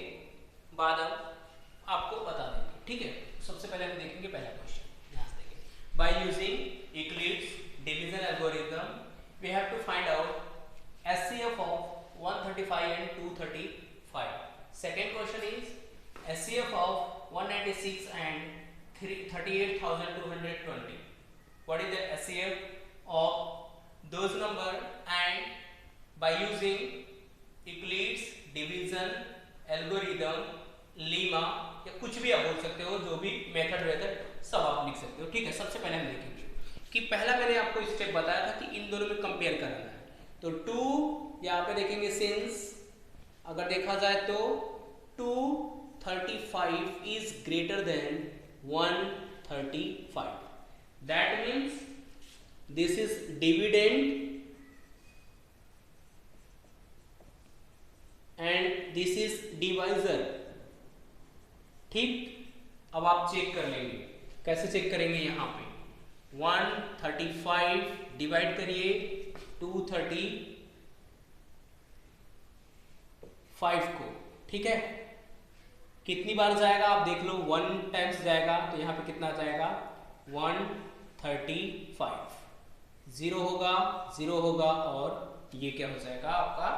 बाद आपको बता देंगे, ठीक है। सबसे पहले हम देखेंगे पहला क्वेश्चन, ध्यान से देखेंगे। By using Euclid's division algorithm we have to find out HCF of 135 and 235. Second question is HCF of 196 and 38,220. What is the HCF of those number? And by using Euclid's division algorithm, Lima, या कुछ भी आप बोल सकते हो, जो भी मेथड सब आप लिख सकते हो, ठीक है। सबसे पहले हम देखेंगे कि पहला मैंने आपको स्टेप बताया था कि इन दोनों में कंपेयर करना है। तो 2 यहाँ पे देखेंगे, सिंस अगर देखा जाए तो 235 is greater than 135, that means this is dividend and this is divisor, ठीक। अब आप चेक कर लेंगे, कैसे चेक करेंगे, यहाँ पे 135 डिवाइड करिए 235 को, ठीक है। कितनी बार जाएगा आप देख लो, 1 टाइम्स जाएगा तो यहाँ पे कितना जाएगा, 135, 0 होगा और ये क्या हो जाएगा आपका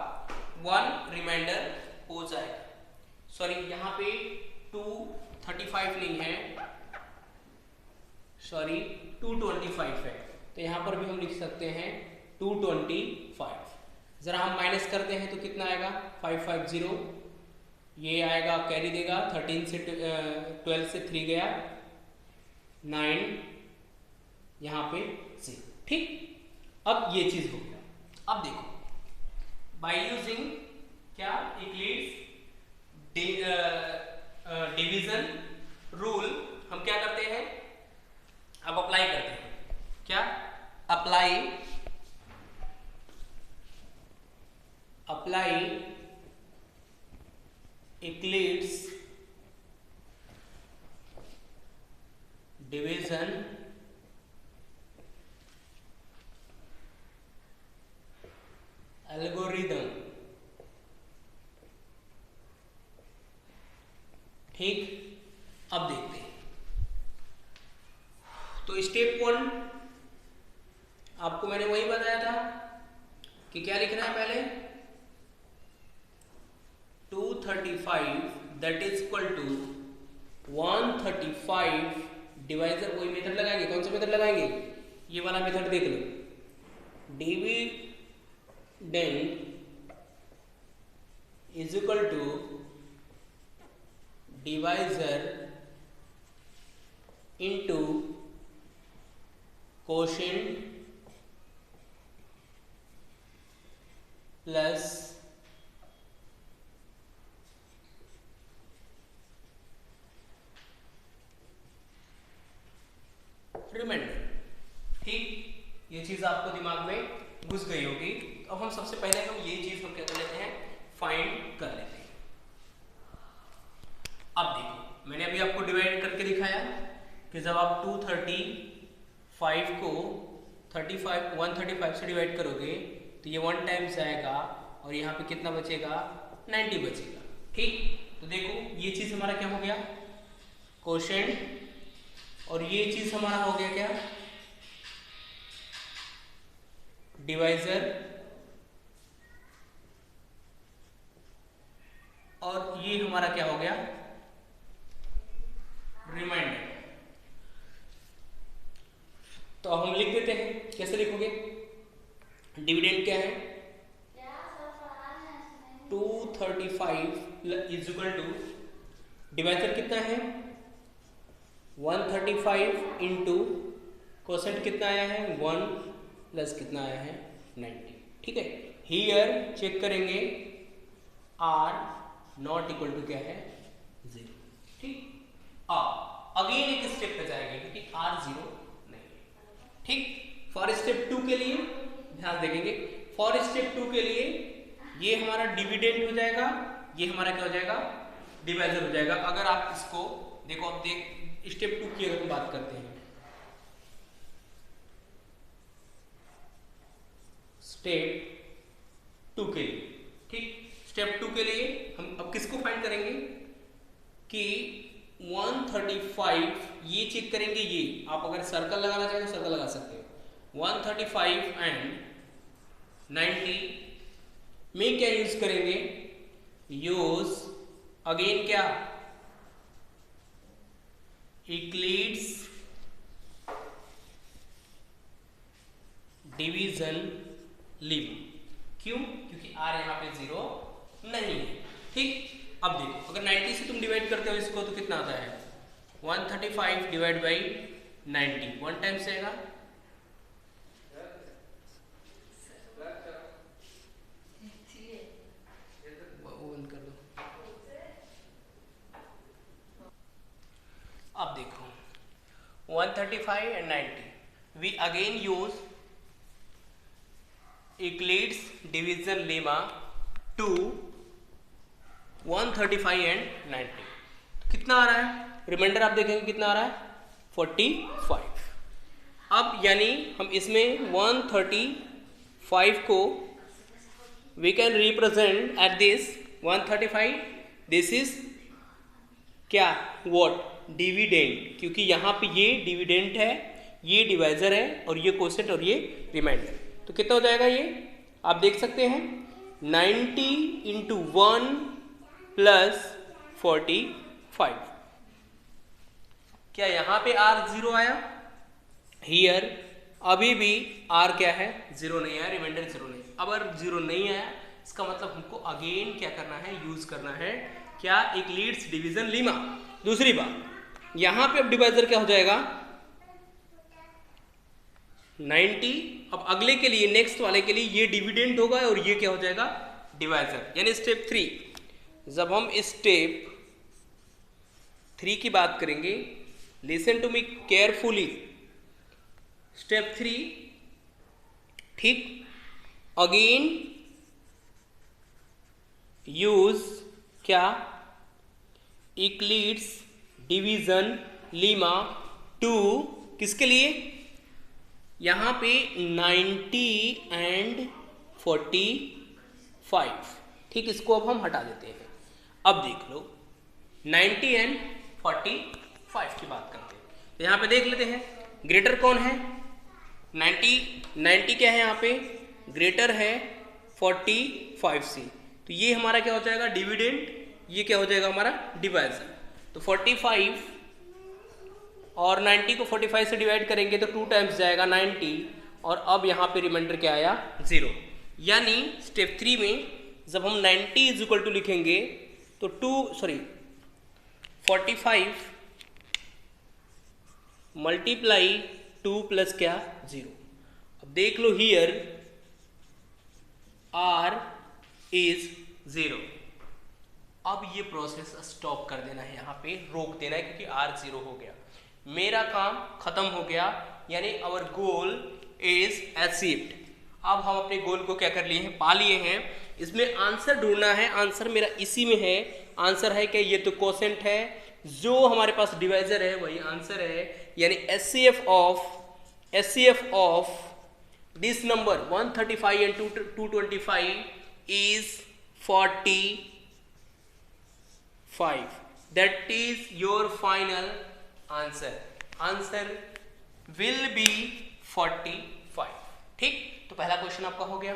1 रिमाइंडर हो जाएगा। सॉरी, यहाँ पे 235 नहीं है, सॉरी 225 है, तो यहाँ पर भी हम लिख सकते हैं 225। जरा हम माइनस करते हैं तो कितना आएगा, 550, ये आएगा कैरी देगा, 13 से 12 से 3 गया 9, यहाँ पे 0, ठीक। अब ये चीज हो गया। अब देखो, बाय यूजिंग क्या, इक्लिप्स डिवीजन रूल, हम क्या करते हैं, अब अप्लाई करते हैं, क्या अप्लाई इक्लिप्स डिवीजन एल्गोरिदम, ठीक। अब देखते हैं, तो स्टेप 1 आपको मैंने वही बताया था कि क्या लिखना है, पहले 235 that is equal to 135 divisor, वही मेथड लगाएंगे। कौन सा मेथड लगाएंगे, ये वाला मेथड देख लो, dividend is equal to divisor into quotient plus remainder. ठीक, ये चीज आपको दिमाग में घुस गई होगी। तो अब हम सबसे पहले हम ये चीज हम क्या कर लेते हैं, फाइंड कर लेते हैं। अब देखो मैंने अभी आपको डिवाइड करके दिखाया कि जब आप 235 को 135 से डिवाइड करोगे तो ये 1 टाइम्स आएगा और यहाँ पे कितना बचेगा, 90 बचेगा। ठीक, तो देखो ये चीज हमारा क्या हो गया, कोशेंट, और ये चीज हमारा हो गया क्या, डिवाइजर, और ये हमारा क्या हो गया, रिमाइंडर। तो हम लिख देते हैं, कैसे लिखोगे, डिविडेंड क्या है, 235 इज इक्वल टू, डिवाइजर कितना है 135 इंटू कोसेंट कितना आया है 1 प्लस कितना आया है 90। ठीक है, हियर चेक करेंगे r नॉट इक्वल टू क्या है 0। ठीक, अब अगेन एक स्टेप पे जाएंगे क्योंकि r 0 नहीं है। ठीक, फॉर स्टेप 2 के लिए ध्यान देखेंगे, फॉर स्टेप 2 के लिए ये हमारा डिविडेंड हो जाएगा, ये हमारा क्या हो जाएगा, डिवाइजर हो जाएगा। अगर आप इसको देखो, आप देख स्टेप 2 की अगर हम बात करते हैं, स्टेप 2 के लिए, ठीक, स्टेप 2 के लिए हम अब किसको फाइंड करेंगे कि 135, ये चेक करेंगे, ये आप अगर सर्कल लगाना चाहें तो सर्कल लगा सकते हो, 135 एंड 90 में क्या यूज करेंगे, यूज अगेन क्या, यूक्लिड्स डिवीजन लेमा। क्यों, क्योंकि r यहाँ पे 0 नहीं है। ठीक, अब देखो अगर 90 से तुम डिवाइड करते हो इसको तो कितना आता है, 135 डिवाइड बाई 90, 1 टाइम्स आएगा, बंद कर दो। अब देखो 135 and 90, we again use Euclid's division lemma to 135 and 90। कितना आ रहा है, रिमाइंडर आप देखेंगे कितना आ रहा है 45। अब यानी हम इसमें 135 को we can represent at this 135, this is क्या, व्हाट, डिविडेंड, क्योंकि यहाँ पे ये डिविडेंड है, ये डिवाइजर है, और ये कोसेंट और ये रिमाइंडर। तो कितना हो जाएगा ये आप देख सकते हैं, 90 इंटू 1 प्लस 45। क्या यहाँ पे r 0 आया, हियर अभी भी r क्या है 0 नहीं आया, रिमाइंडर 0 नहीं। अब अगर 0 नहीं आया इसका मतलब हमको अगेन क्या करना है, यूज करना है क्या, यूक्लिड्स डिवीजन लेमा। दूसरी बात यहाँ पे अब डिवाइजर क्या हो जाएगा 90। अब अगले के लिए, नेक्स्ट वाले के लिए ये डिविडेंड होगा और ये क्या हो जाएगा डिवाइजर। यानी स्टेप 3, जब हम स्टेप 3 की बात करेंगे, listen to me carefully, step 3, ठीक, अगेन यूज क्या, यूक्लिड्स डिवीजन लेमा टू, किसके लिए, यहाँ पे 90 एंड 45। ठीक, इसको अब हम हटा देते हैं। अब देख लो 90 एंड 45 की बात करते हैं, तो यहाँ पे देख लेते हैं ग्रेटर कौन है, 90 क्या है यहाँ पे, ग्रेटर है 45 से, तो ये हमारा क्या हो जाएगा डिविडेंड, ये क्या हो जाएगा हमारा डिवाइजर। तो 45 और 90 को 45 से डिवाइड करेंगे तो 2 टाइम्स जाएगा 90, और अब यहाँ पे रिमाइंडर क्या आया 0। यानी स्टेप 3 में जब हम 90 इज इक्वल टू लिखेंगे तो 45 मल्टीप्लाई 2 प्लस क्या 0। अब देख लो हियर r इज 0। अब ये प्रोसेस स्टॉप कर देना है, यहाँ पे रोक देना है क्योंकि r 0 हो गया, मेरा काम खत्म हो गया, यानी आवर गोल इज अचीव्ड। अब हम अपने गोल को क्या कर लिए हैं, पा लिए हैं। इसमें आंसर ढूंढना है, आंसर मेरा इसी में है। आंसर है कि ये तो कोसेंट है, जो हमारे पास डिवाइजर है वही आंसर है, यानी HCF of this number 135 and 225 is 45। That is your final answer. Answer will be 45। ठीक, तो पहला क्वेश्चन आपका हो गया।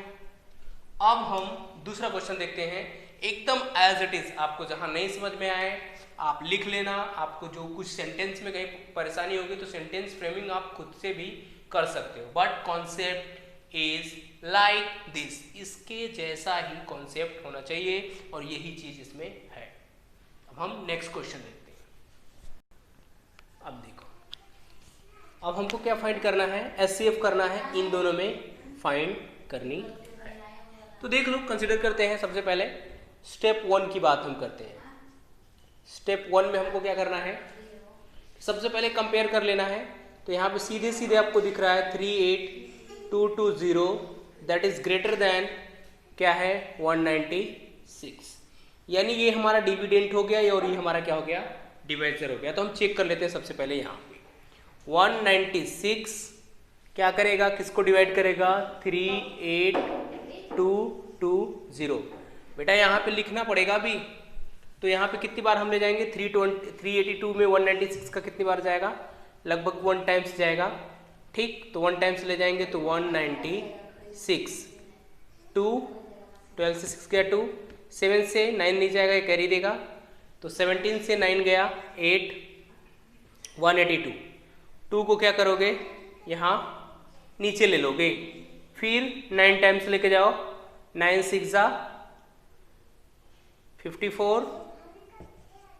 अब हम दूसरा क्वेश्चन देखते हैं, एकदम एज इट इज। आपको जहां नहीं समझ में आए आप लिख लेना, आपको जो कुछ सेंटेंस में कहीं परेशानी होगी तो सेंटेंस फ्रेमिंग आप खुद से भी कर सकते हो, but concept is like this, इसके जैसा ही कॉन्सेप्ट होना चाहिए और यही चीज इसमें है। अब हम नेक्स्ट क्वेश्चन देखते हैं। अब देखो, अब हमको क्या फाइंड करना है, एचसीएफ करना है, इन दोनों में फाइंड करनी है। तो देख लो, कंसीडर करते हैं। सबसे पहले स्टेप 1 की बात हम करते हैं। स्टेप 1 में हमको क्या करना है, सबसे पहले कंपेयर कर लेना है। तो यहाँ पे सीधे सीधे आपको दिख रहा है 38220, दैट इज ग्रेटर देन क्या है 196, यानी ये हमारा डिविडेंट हो गया और ये हमारा क्या हो गया, डिवाइजर हो गया। तो हम चेक कर लेते हैं सबसे पहले यहाँ पे 196 क्या करेगा, किसको डिवाइड करेगा, 38220। बेटा यहाँ पे लिखना पड़ेगा अभी, तो यहाँ पे कितनी बार हम ले जाएंगे, 382 में 196 का कितनी बार जाएगा, लगभग 1 टाइम्स जाएगा। ठीक, तो 1 टाइम्स ले जाएंगे तो 196, 2 12 से 6 गया 2, 7 से 9 नहीं जाएगा, ये कैरी देगा, तो 17 से 9 गया 8, 182। 2 को क्या करोगे, यहाँ नीचे ले लोगे, फिर 9 टाइम्स लेके जाओ, 9 6 जा 54,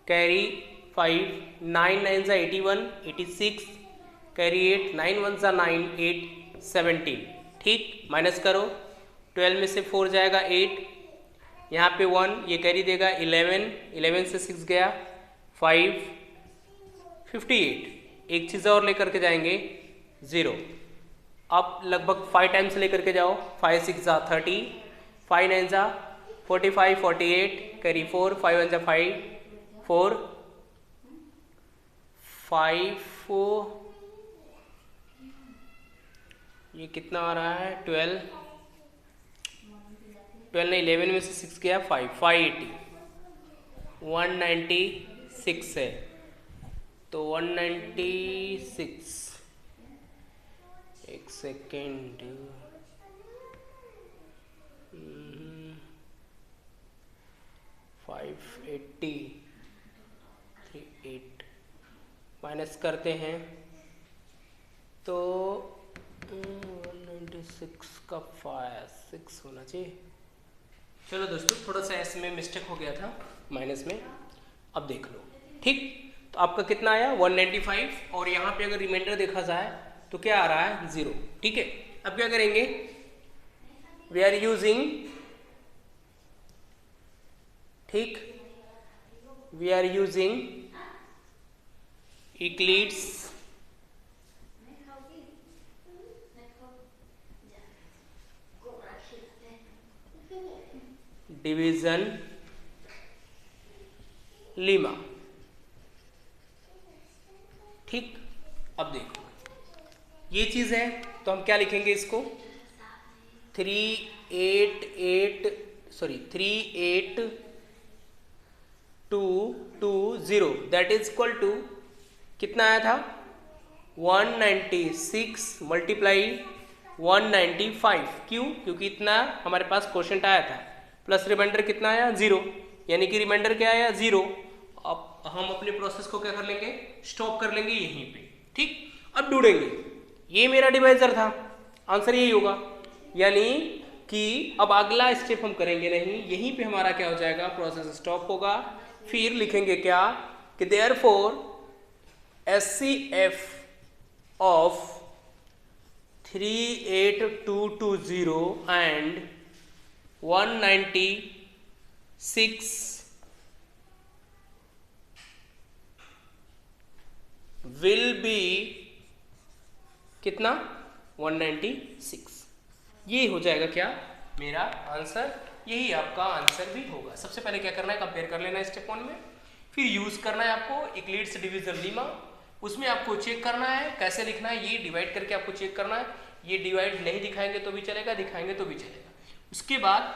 कैरी 5, 9 9 जा 81, 86, कैरी 8, 9 1 जा 9, 8 17। ठीक, माइनस करो, 12 में से 4 जाएगा 8, यहाँ पे 1, ये कैरी देगा 11, 11 से 6 गया 5, 58। एक चीज़ और लेकर के जाएंगे 0। अब लगभग 5 टाइम्स लेकर के जाओ, 5 6 जा 30, 5 9 जा 45, 48, कैरी 4, 5 1 जा 5, 4, 5 4, ये कितना आ रहा है 12 नहीं, 11 में से 6 गया 5, 580, 196 है, तो 196, एक सेकेंड, 580, 38 माइनस करते हैं तो 196 का 6 होना चाहिए। चलो दोस्तों, थोड़ा सा इसमें मिस्टेक हो गया था माइनस में, अब देख लो। ठीक, तो आपका कितना आया 195, और यहाँ पे अगर रिमाइंडर देखा जाए तो क्या आ रहा है 0। ठीक है, अब क्या करेंगे, वी आर यूजिंग, ठीक, we are using Euclid's division lemma. ठीक, अब देखो ये चीज है, तो हम क्या लिखेंगे इसको, 38220, दैट इज इक्वल टू कितना आया था 196 मल्टीप्लाई 195। क्यों, क्योंकि इतना हमारे पास क्वोशंट आया था, प्लस रिमाइंडर कितना आया 0, यानी कि रिमाइंडर क्या आया 0। अब हम अपने प्रोसेस को क्या कर लेंगे, स्टॉप कर लेंगे यहीं पे। ठीक, अब ढूंढेंगे, ये मेरा डिवाइजर था, आंसर यही होगा, यानी कि अब अगला स्टेप हम करेंगे नहीं, यहीं पे हमारा क्या हो जाएगा, प्रोसेस स्टॉप होगा। फिर लिखेंगे क्या कि therefore HCF of 38220 and 196 will be कितना 196। ये हो जाएगा क्या मेरा आंसर, यही आपका आंसर भी होगा। सबसे पहले क्या करना है, कंपेयर कर लेना है स्टेप 1 में, फिर यूज करना है आपको यूक्लिड्स डिवीजन लीमा। उसमें आपको चेक करना है कैसे लिखना है, ये डिवाइड करके आपको चेक करना है। ये डिवाइड नहीं दिखाएंगे तो भी चलेगा, दिखाएंगे तो भी चलेगा। उसके बाद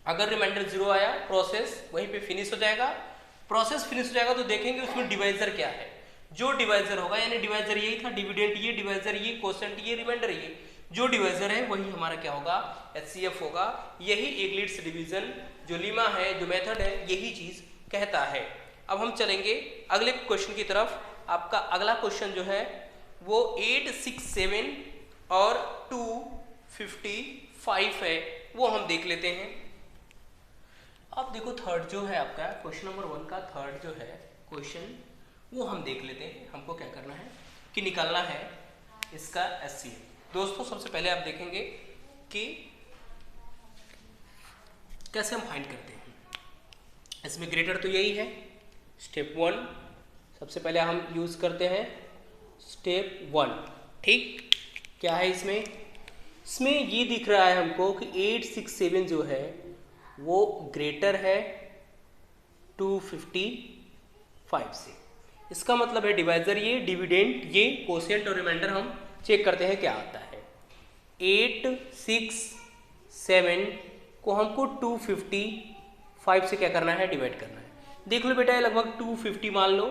अगर रिमाइंडर 0 आया, प्रोसेस वहीं पे फिनिश हो जाएगा। प्रोसेस फिनिश हो जाएगा तो देखेंगे उसमें डिवाइजर क्या है। जो डिवाइजर होगा, यानी डिवाइजर यही था, डिविडेंड ये, डिवाइजर ये, कोसेंट ये, रिमाइंडर ये, जो डिवाइजर है वही हमारा क्या होगा, HCF होगा। यही यूक्लिड्स डिवीजन जो लीमा है, जो मेथड है, यही चीज कहता है। अब हम चलेंगे अगले क्वेश्चन की तरफ। आपका अगला क्वेश्चन जो है वो 867 और 255 है, वो हम देख लेते हैं। अब देखो थर्ड जो है आपका क्वेश्चन नंबर 1 का थर्ड जो है क्वेश्चन, वो हम देख लेते हैं। हमको क्या करना है कि निकालना है इसका HCF। दोस्तों सबसे पहले आप देखेंगे कि कैसे हम फाइंड करते हैं। इसमें ग्रेटर तो यही है, स्टेप 1 सबसे पहले हम यूज करते हैं स्टेप 1। ठीक, क्या है इसमें ये दिख रहा है हमको कि 867 जो है वो ग्रेटर है 255 से। इसका मतलब है डिवाइजर ये, डिविडेंड ये, कोसेंट और रिमाइंडर हम चेक करते हैं क्या आता है। 867 को हमको 255 से क्या करना है, डिवाइड करना है। देख लो बेटा, ये लगभग 250 मान लो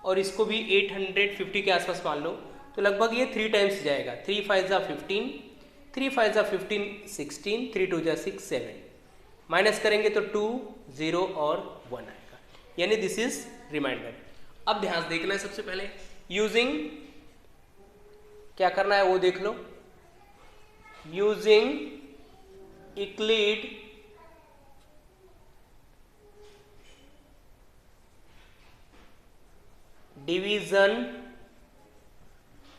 और इसको भी 850 के आसपास मान लो, तो लगभग ये 3 टाइम्स जाएगा। 3 5 जा 15, 3 5 जा 15 16, 3 2 जा 6 7, माइनस करेंगे तो 2 0 और 1 आएगा, यानी दिस इज रिमाइंडर। अब ध्यान देखना है सबसे पहले यूजिंग, क्या करना है वो देख लो। यूजिंग यूक्लिड डिवीजन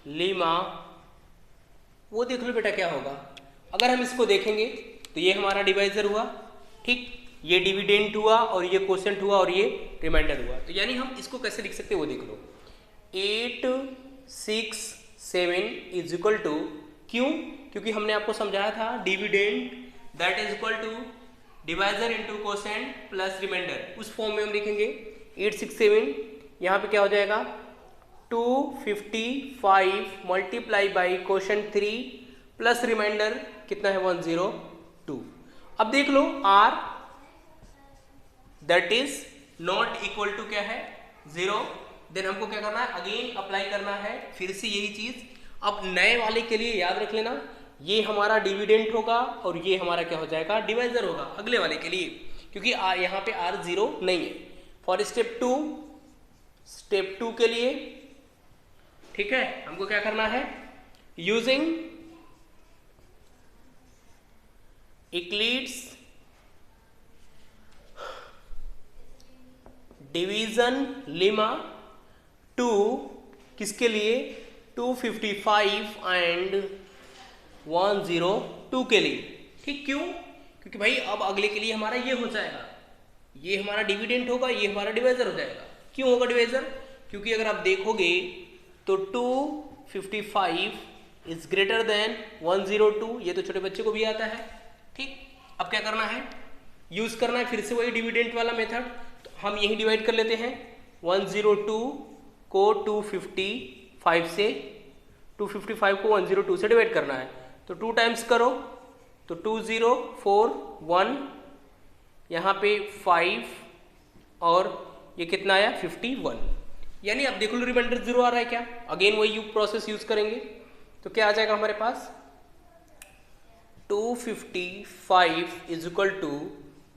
लीमा, वो देख लो बेटा क्या होगा। अगर हम इसको देखेंगे तो ये हमारा डिवाइजर हुआ, ठीक, ये डिविडेंड हुआ और ये कोसेंट हुआ और ये रिमाइंडर हुआ। तो यानी हम इसको कैसे लिख सकते हैं वो देख लो। 867 इज इक्वल टू, क्यों, क्योंकि हमने आपको समझाया था dividend that is equal to divisor into quotient plus remainder. उस फॉर्म में हम लिखेंगे 867, यहाँ पे क्या हो जाएगा 255 multiply by quotient 3 plus remainder कितना है 102। अब देख लो R that is not equal to क्या है 0, देन हमको क्या करना है, अगेन अप्लाई करना है फिर से यही चीज। अब नए वाले के लिए याद रख लेना, ये हमारा डिविडेंड होगा और ये हमारा क्या हो जाएगा, डिवाइजर होगा अगले वाले के लिए, क्योंकि यहाँ पे R 0 नहीं है। फॉर स्टेप 2 के लिए, ठीक है, हमको क्या करना है, यूजिंग यूक्लिड्स डिवीजन लीमा 2 किसके लिए, 255 एंड 102 के लिए। ठीक, क्यों, क्योंकि भाई अब अगले के लिए हमारा ये हो जाएगा, ये हमारा डिविडेंड होगा, ये हमारा डिवाइजर हो जाएगा। क्यों होगा डिवाइजर, क्योंकि अगर आप देखोगे तो 255 इज ग्रेटर देन 102, ये तो छोटे बच्चे को भी आता है। ठीक, अब क्या करना है, यूज करना है फिर से वही डिविडेंड वाला मेथड। तो हम यही डिवाइड कर लेते हैं 102 को 255 से, 255 को 102 से डिवाइड करना है, तो 2 टाइम्स करो तो 2 0 4 1, यहाँ पे 5 और ये कितना आया 51, यानी अब देखो रिमाइंडर 0 आ रहा है क्या। अगेन वही प्रोसेस यूज करेंगे तो क्या आ जाएगा हमारे पास, 255 is equal to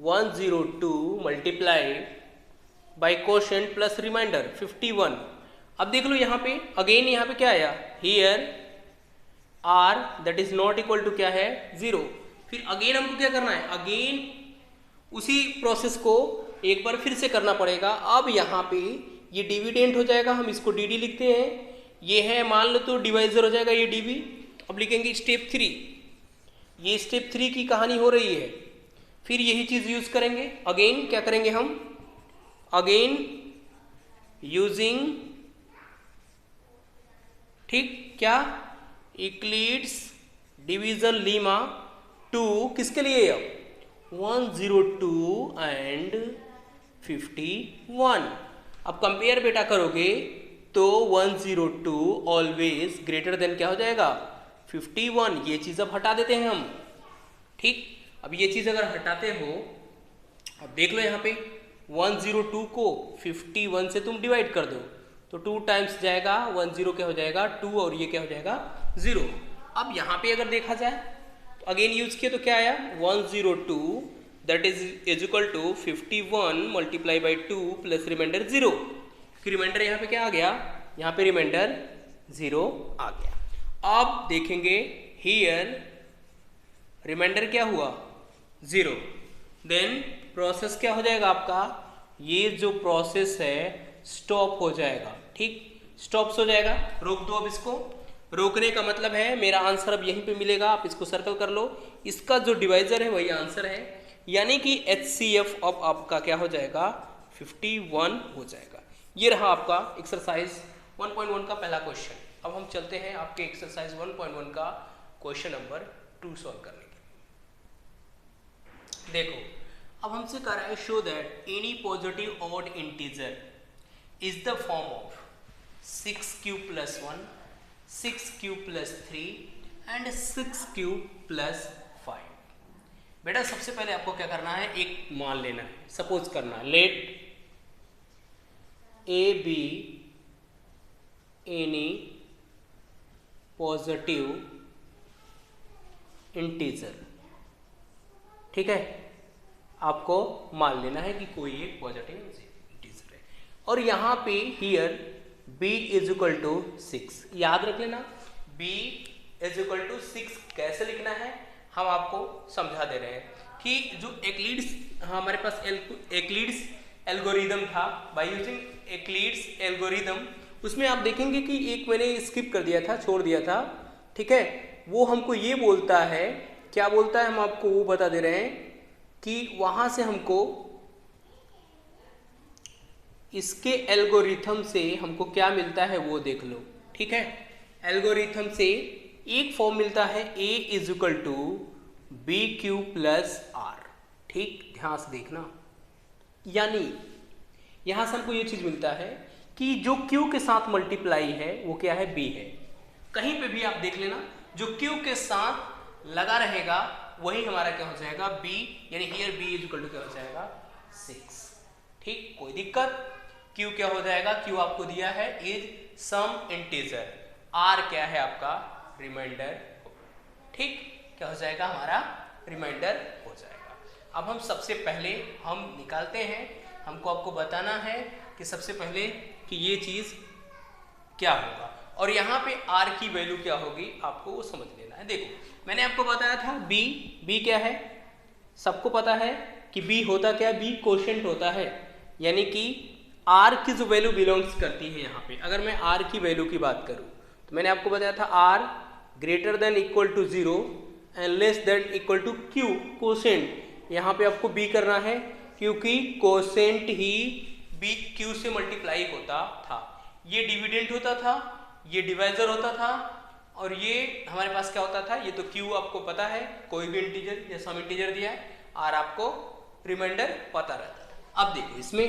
102 multiply by quotient plus remainder 51। अब देख लो यहाँ पे अगेन, यहाँ पे क्या आया, here R that is not equal to क्या है 0। फिर अगेन हमको क्या करना है, अगेन उसी प्रोसेस को एक बार फिर से करना पड़ेगा। अब यहाँ पे ये डिविडेंड हो जाएगा, हम इसको DD लिखते हैं, ये है मान लो तो डिवाइजर हो जाएगा ये DV। अब लिखेंगे स्टेप 3, ये स्टेप 3 की कहानी हो रही है। फिर यही चीज यूज करेंगे। अगेन क्या करेंगे हम, अगेन यूजिंग, ठीक, क्या, यूक्लिड्स डिवीजन लीमा टू, किसके लिए, 102 एंड 51। अब कंपेयर बेटा करोगे तो 102 ऑलवेज ग्रेटर देन क्या हो जाएगा, 51। ये चीज अब हटा देते हैं हम, ठीक। अब ये चीज अगर हटाते हो, अब देख लो यहाँ पे 102 को 51 से तुम डिवाइड कर दो तो 2 टाइम्स जाएगा, 10 क्या हो जाएगा 2 और ये क्या हो जाएगा 0। अब यहाँ पे अगर देखा जाए तो अगेन यूज किया तो क्या आया, 102 that is equal to 51 multiply by 2 plus remainder 0। Remainder यहाँ पे क्या आ गया, यहाँ पे रिमाइंडर 0 आ गया। अब देखेंगे हियर रिमाइंडर क्या हुआ 0, देन प्रोसेस क्या हो जाएगा आपका, ये जो प्रोसेस है स्टॉप हो जाएगा, ठीक, स्टॉप्स हो जाएगा, रोक दो। अब इसको रोकने का मतलब है मेरा आंसर अब यहीं पे मिलेगा, आप इसको सर्कल कर लो, इसका जो डिवाइजर है वही आंसर है, यानी कि HCF अब आपका क्या हो जाएगा 51 हो जाएगा। ये रहा आपका एक्सरसाइज 1.1 का पहला क्वेश्चन। अब हम चलते हैं आपके एक्सरसाइज 1.1 का क्वेश्चन नंबर 2 सॉल्व करने के। देखो अब हमसे कह रहा है show that any positive odd integer is the form of 6q + 1, 6q + 3 and 6q + 5। बेटा सबसे पहले आपको क्या करना है, एक मान लेना है, सपोज करना है let a B any positive integer, ठीक है, आपको मान लेना है कि कोई एक पॉजिटिव इंटीजर है और यहाँ पे हियर b = 6, याद रख लेना b = 6 कैसे लिखना है हम आपको समझा दे रहे हैं कि जो एक्लिड्स हमारे पास एक्लिड्स एल्गोरिदम था, बाय यूजिंग एक्लिड्स एल्गोरिदम, उसमें आप देखेंगे कि एक मैंने स्किप कर दिया था, छोड़ दिया था, ठीक है, वो हमको ये बोलता है, क्या बोलता है हम आपको वो बता दे रहे हैं कि वहां से हमको इसके एल्गोरिथम से हमको क्या मिलता है वो देख लो, ठीक है। एल्गोरिथम से एक फॉर्म मिलता है a = bq + r, ठीक, ध्यान से देखना, यानी यहां से हमको ये चीज मिलता है कि जो q के साथ मल्टीप्लाई है वो क्या है b है। कहीं पे भी आप देख लेना जो q के साथ लगा रहेगा वही हमारा क्या हो जाएगा b, यानी हियर b = क्या हो जाएगा 6, ठीक, कोई दिक्कत। q क्या हो जाएगा, q आपको दिया है इज सम इंटीजर, r क्या है आपका रिमाइंडर, ठीक, क्या हो जाएगा हमारा रिमाइंडर हो जाएगा। अब हम सबसे पहले हम निकालते हैं, हमको आपको बताना है कि सबसे पहले कि ये चीज क्या होगा और यहाँ पे r की वैल्यू क्या होगी आपको वो समझ लेना है। देखो मैंने आपको बताया था b क्या है, सबको पता है कि b होता क्या है, b कोशेंट होता है, यानी कि r की जो वैल्यू बिलोंग्स करती है यहाँ पे, अगर मैं r की वैल्यू की बात करूँ तो मैंने आपको बताया था r > 0 and less than equal to q, quotient, यहाँ पे आपको b करना है क्योंकि कोसेंट ही b q से मल्टीप्लाई होता था, ये डिविडेंड होता था, ये डिवाइजर होता था और ये हमारे पास क्या होता था, ये तो q आपको पता है, कोई भी इंटीजर या सम इंटीजर दिया है, r आपको रिमाइंडर पता रहता है। अब देखो इसमें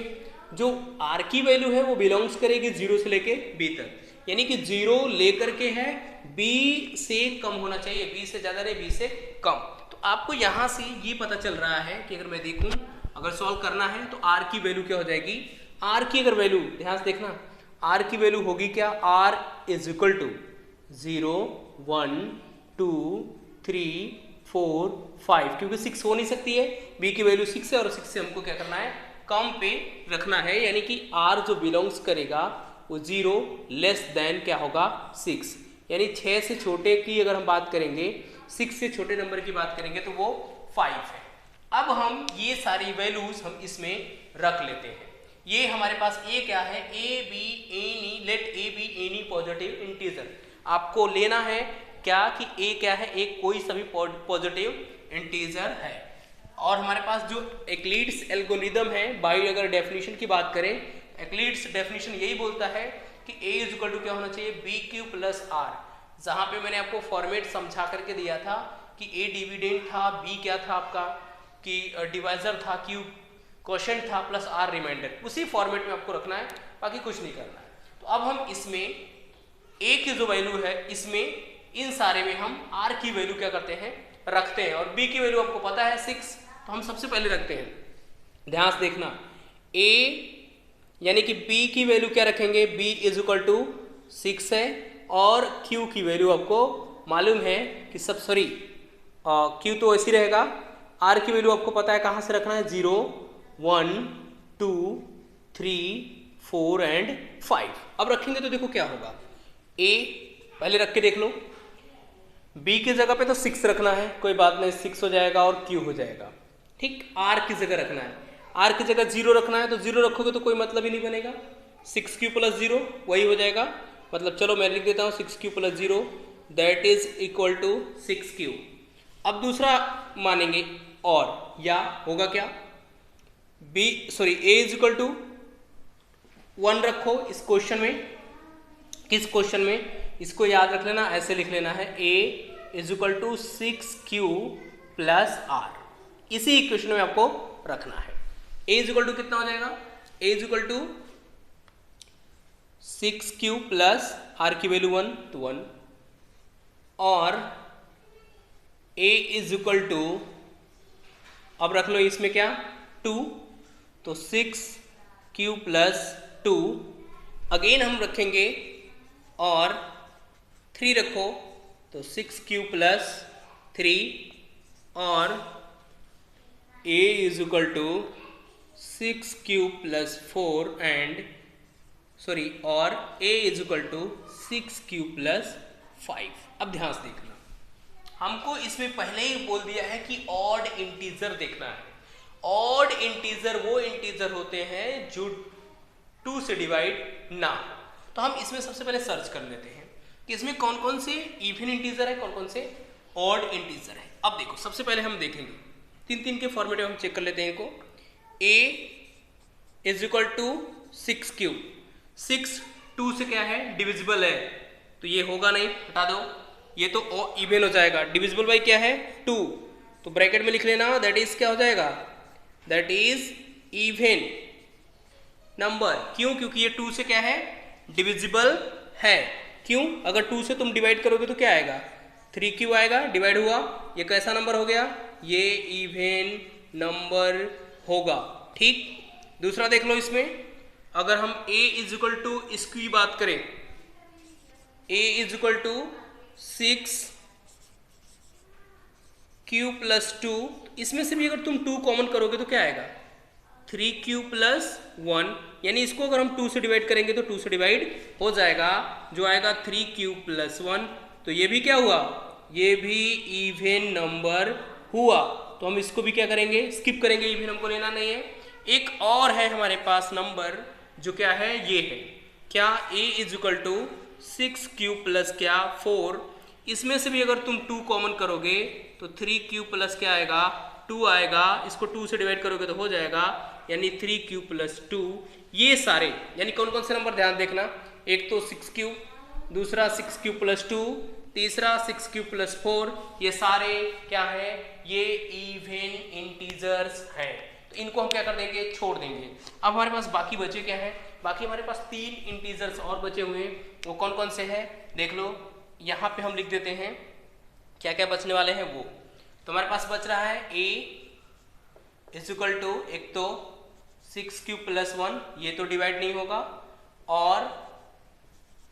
जो r की वैल्यू है वो बिलोंग्स करेगी 0 से लेके b तक, यानी कि 0 लेकर के है b से कम होना चाहिए, b से ज्यादा नहीं, b से कम। तो आपको यहाँ से ये पता चल रहा है कि अगर मैं देखूं अगर सॉल्व करना है तो r की वैल्यू क्या हो जाएगी, r की अगर वैल्यू ध्यान से देखना, r की वैल्यू होगी क्या, r = 0 1 2 3 4 5, क्योंकि 6 हो नहीं सकती है, b की वैल्यू 6 है और 6 से हमको क्या करना है कम पे रखना है, यानी कि r जो बिलोंग्स करेगा वो 0 लेस देन क्या होगा 6, यानी 6 से छोटे की अगर हम बात करेंगे, 6 से छोटे नंबर की बात करेंगे तो वो 5 है। अब हम ये सारी वैल्यूज हम इसमें रख लेते हैं। ये हमारे पास a क्या है, a b any, let a b any positive integer, आपको लेना है क्या कि a क्या है, एक कोई सभी पॉजिटिव इंटीजर है। और हमारे पास जो एक्लिड्स एल्गोरिदम है, बाई अगर डेफिनेशन की बात करें, एक्लिड्स डेफिनेशन यही बोलता है कि a इज इक्वल टू क्या होना चाहिए, बी क्यू प्लस आर। जहाँ पे मैंने आपको फॉर्मेट समझा करके दिया था कि a डिविडेंड था, b क्या था आपका कि डिवाइजर था, q क्वोशंट था, प्लस r रिमाइंडर, उसी फॉर्मेट में आपको रखना है, बाकी कुछ नहीं करना है। तो अब हम इसमें a की जो वैल्यू है, इसमें इन सारे में हम r की वैल्यू क्या करते हैं, रखते हैं। और b की वैल्यू आपको पता है 6, तो हम सबसे पहले रखते हैं। ध्यान से देखना, a यानी कि b की वैल्यू क्या रखेंगे, b इज इक्वल टू 6 है, और q की वैल्यू आपको मालूम है कि सब सॉरी q तो ऐसी रहेगा, r की वैल्यू आपको पता है कहाँ से रखना है, 0 1 2 3 4 एंड 5। अब रखेंगे तो देखो क्या होगा, a पहले रख के देख लो, b की जगह पे तो 6 रखना है, कोई बात नहीं, 6 हो जाएगा और q हो जाएगा, ठीक। r की जगह रखना है, r की जगह 0 रखना है, तो 0 रखोगे तो कोई मतलब ही नहीं बनेगा, 6q प्लस 0 वही हो जाएगा, मतलब चलो मैं लिख देता हूँ 6q plus 0 that is equal to 6q। अब दूसरा मानेंगे, और या होगा क्या, a इज इक्वल टू 1 रखो इस क्वेश्चन में, किस क्वेश्चन में, इसको याद रख लेना, ऐसे लिख लेना है a is equal to 6q plus r, इसी इक्वेशन में आपको रखना है। a इज इक्वल टू कितना हो जाएगा, a is equal to 6q plus r की वैल्यू 1 तो 1, और a इज इक्वल टू, अब रख लो इसमें क्या 2, तो 6q प्लस 2, अगेन हम रखेंगे और 3 रखो तो 6q प्लस 3, और a is equal to 6q plus 4 and sorry, और a is equal to 6q plus 5। अब ध्यान से देखना, हमको इसमें पहले ही बोल दिया है कि ऑड इंटीजर देखना है। ऑड इंटीजर वो इंटीजर होते हैं जो 2 से डिवाइड ना हो। तो हम इसमें सबसे पहले सर्च कर लेते हैं कि इसमें कौन कौन से इवन इंटीजर है, कौन कौन से ऑड इंटीजर है। अब देखो सबसे पहले हम देखेंगे 3 के फॉर्मेट में हम चेक कर लेते हैं इनको। a is equal to 6q, 6 2 से क्या है, डिविजिबल है, तो ये होगा नहीं, हटा दो, ये तो इवन हो जाएगा, डिविजिबल बाई क्या है 2, तो ब्रैकेट में लिख लेना, दैट इज क्या हो जाएगा, दैट इज इवन नंबर। क्यों, क्योंकि ये 2 से क्या है, डिविजिबल है। क्यों, अगर 2 से तुम डिवाइड करोगे तो क्या आएगा, 3q आएगा, डिवाइड हुआ, ये कैसा नंबर हो गया, ये इवन नंबर होगा, ठीक। दूसरा देख लो, इसमें अगर हम a इज इक्वल टू इसकी बात करें, a is equal to 6q plus 2, इसमें से भी अगर तुम 2 कॉमन करोगे तो क्या आएगा, 3q प्लस 1, यानी इसको अगर हम 2 से डिवाइड करेंगे तो 2 से डिवाइड हो जाएगा, जो आएगा 3q प्लस 1, तो ये भी क्या हुआ, ये भी इवन नंबर हुआ। तो हम इसको भी क्या करेंगे, स्किप करेंगे, इवन हमको लेना नहीं है। एक और है हमारे पास नंबर, जो क्या है, ये है क्या, a is equal to 6q plus क्या 4, इसमें से भी अगर तुम 2 कॉमन करोगे तो 3q प्लस क्या आएगा 2 आएगा, इसको 2 से डिवाइड करोगे तो हो जाएगा, यानी 3q प्लस 2। ये सारे यानी कौन कौन से नंबर, ध्यान देखना, एक तो 6q, दूसरा 6q प्लस 2, तीसरा 6q प्लस 4, ये सारे क्या है, ये इवन इंटीजर्स हैं। तो इनको हम क्या कर देंगे, छोड़ देंगे। अब हमारे पास बाकी बचे क्या है, बाकी हमारे पास 3 इंटीजर्स और बचे हुए हैं, वो कौन कौन से हैं देख लो, यहाँ पे हम लिख देते हैं क्या क्या बचने वाले हैं वो। तो हमारे पास बच रहा है a इज इक्वल टू, एक तो 6q प्लस 1, ये तो डिवाइड नहीं होगा, और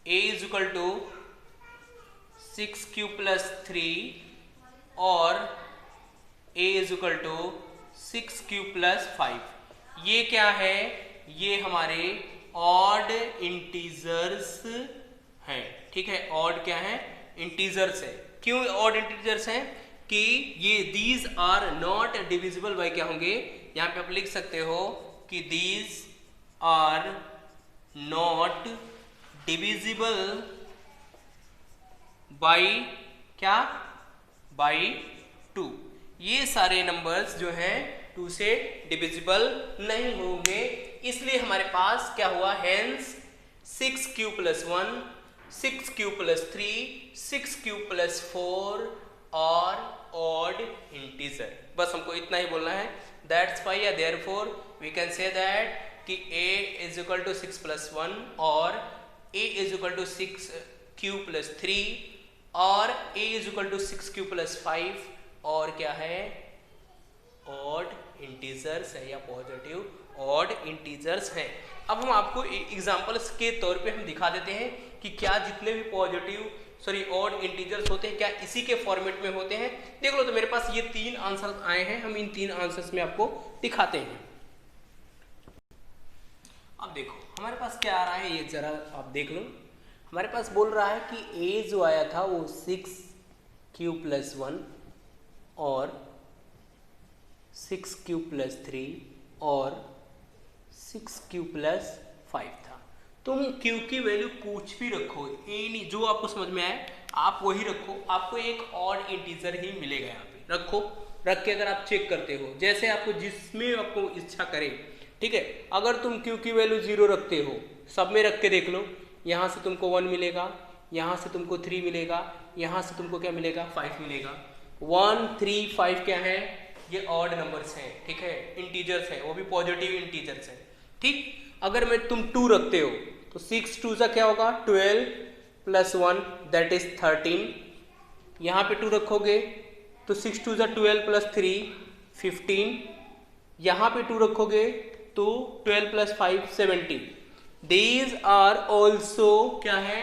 a is equal to 6q plus 3, और a is equal to 6q plus 5। ये क्या है, ये हमारे ऑड इंटीजर्स हैं, ठीक है। ऑड क्या है, इंटीजर्स है। क्यों ऑड इंटीजर्स हैं, कि ये these are not divisible by क्या होंगे, यहाँ पे आप लिख सकते हो कि these are not divisible by क्या, बाय 2। ये सारे नंबर्स जो हैं 2 से डिविजिबल नहीं होंगे, इसलिए हमारे पास क्या हुआ, हेंस 6q + 1, 6q + 3, 6q + 4 और ऑड इंटीजर। बस हमको इतना ही बोलना है। दैट्स वाई या therefore we can say that कि a = 6 + 1 और a = 6q + 3 और a = 6q + 5 और क्या है, ऑड इंटीजर्स है या पॉजिटिव ऑड इंटीजर्स हैं। अब हम आपको एग्जांपल्स के तौर पे हम दिखा देते हैं कि क्या जितने भी ऑड इंटीजर्स होते हैं क्या इसी के फॉर्मेट में होते हैं। देख लो, तो मेरे पास ये 3 आंसर आए हैं, हम इन 3 आंसर्स में आपको दिखाते हैं। अब देखो हमारे पास क्या आ रहा है, ये जरा आप देख लो। हमारे पास बोल रहा है कि a जो आया था वो 6q + 1 और 6q + 3 और 6q + 5 था। तुम q की वैल्यू कुछ भी रखो, नहीं जो आपको समझ में आए आप वही रखो, आपको एक ऑड इंटीजर ही मिलेगा। यहाँ पे रखो, रख के अगर आप चेक करते हो जैसे आपको जिसमें आपको इच्छा करे, ठीक है। अगर तुम q की वैल्यू 0 रखते हो, सब में रख के देख लो, यहाँ से तुमको 1 मिलेगा, यहाँ से तुमको 3 मिलेगा, यहाँ से तुमको क्या मिलेगा, 5 मिलेगा। 1 3 5 क्या है, ये ऑड नंबर्स हैं, ठीक है, इंटीजर्स हैं, वो भी पॉजिटिव इंटीजर्स हैं, ठीक। अगर मैं तुम 2 रखते हो तो 6 2 क्या होगा, 12 + 1 दैट इज 13। यहाँ पे 2 रखोगे तो 6 2 12 + 3 15। यहाँ पे 2 रखोगे तो 12 + 5 17। These are also क्या है,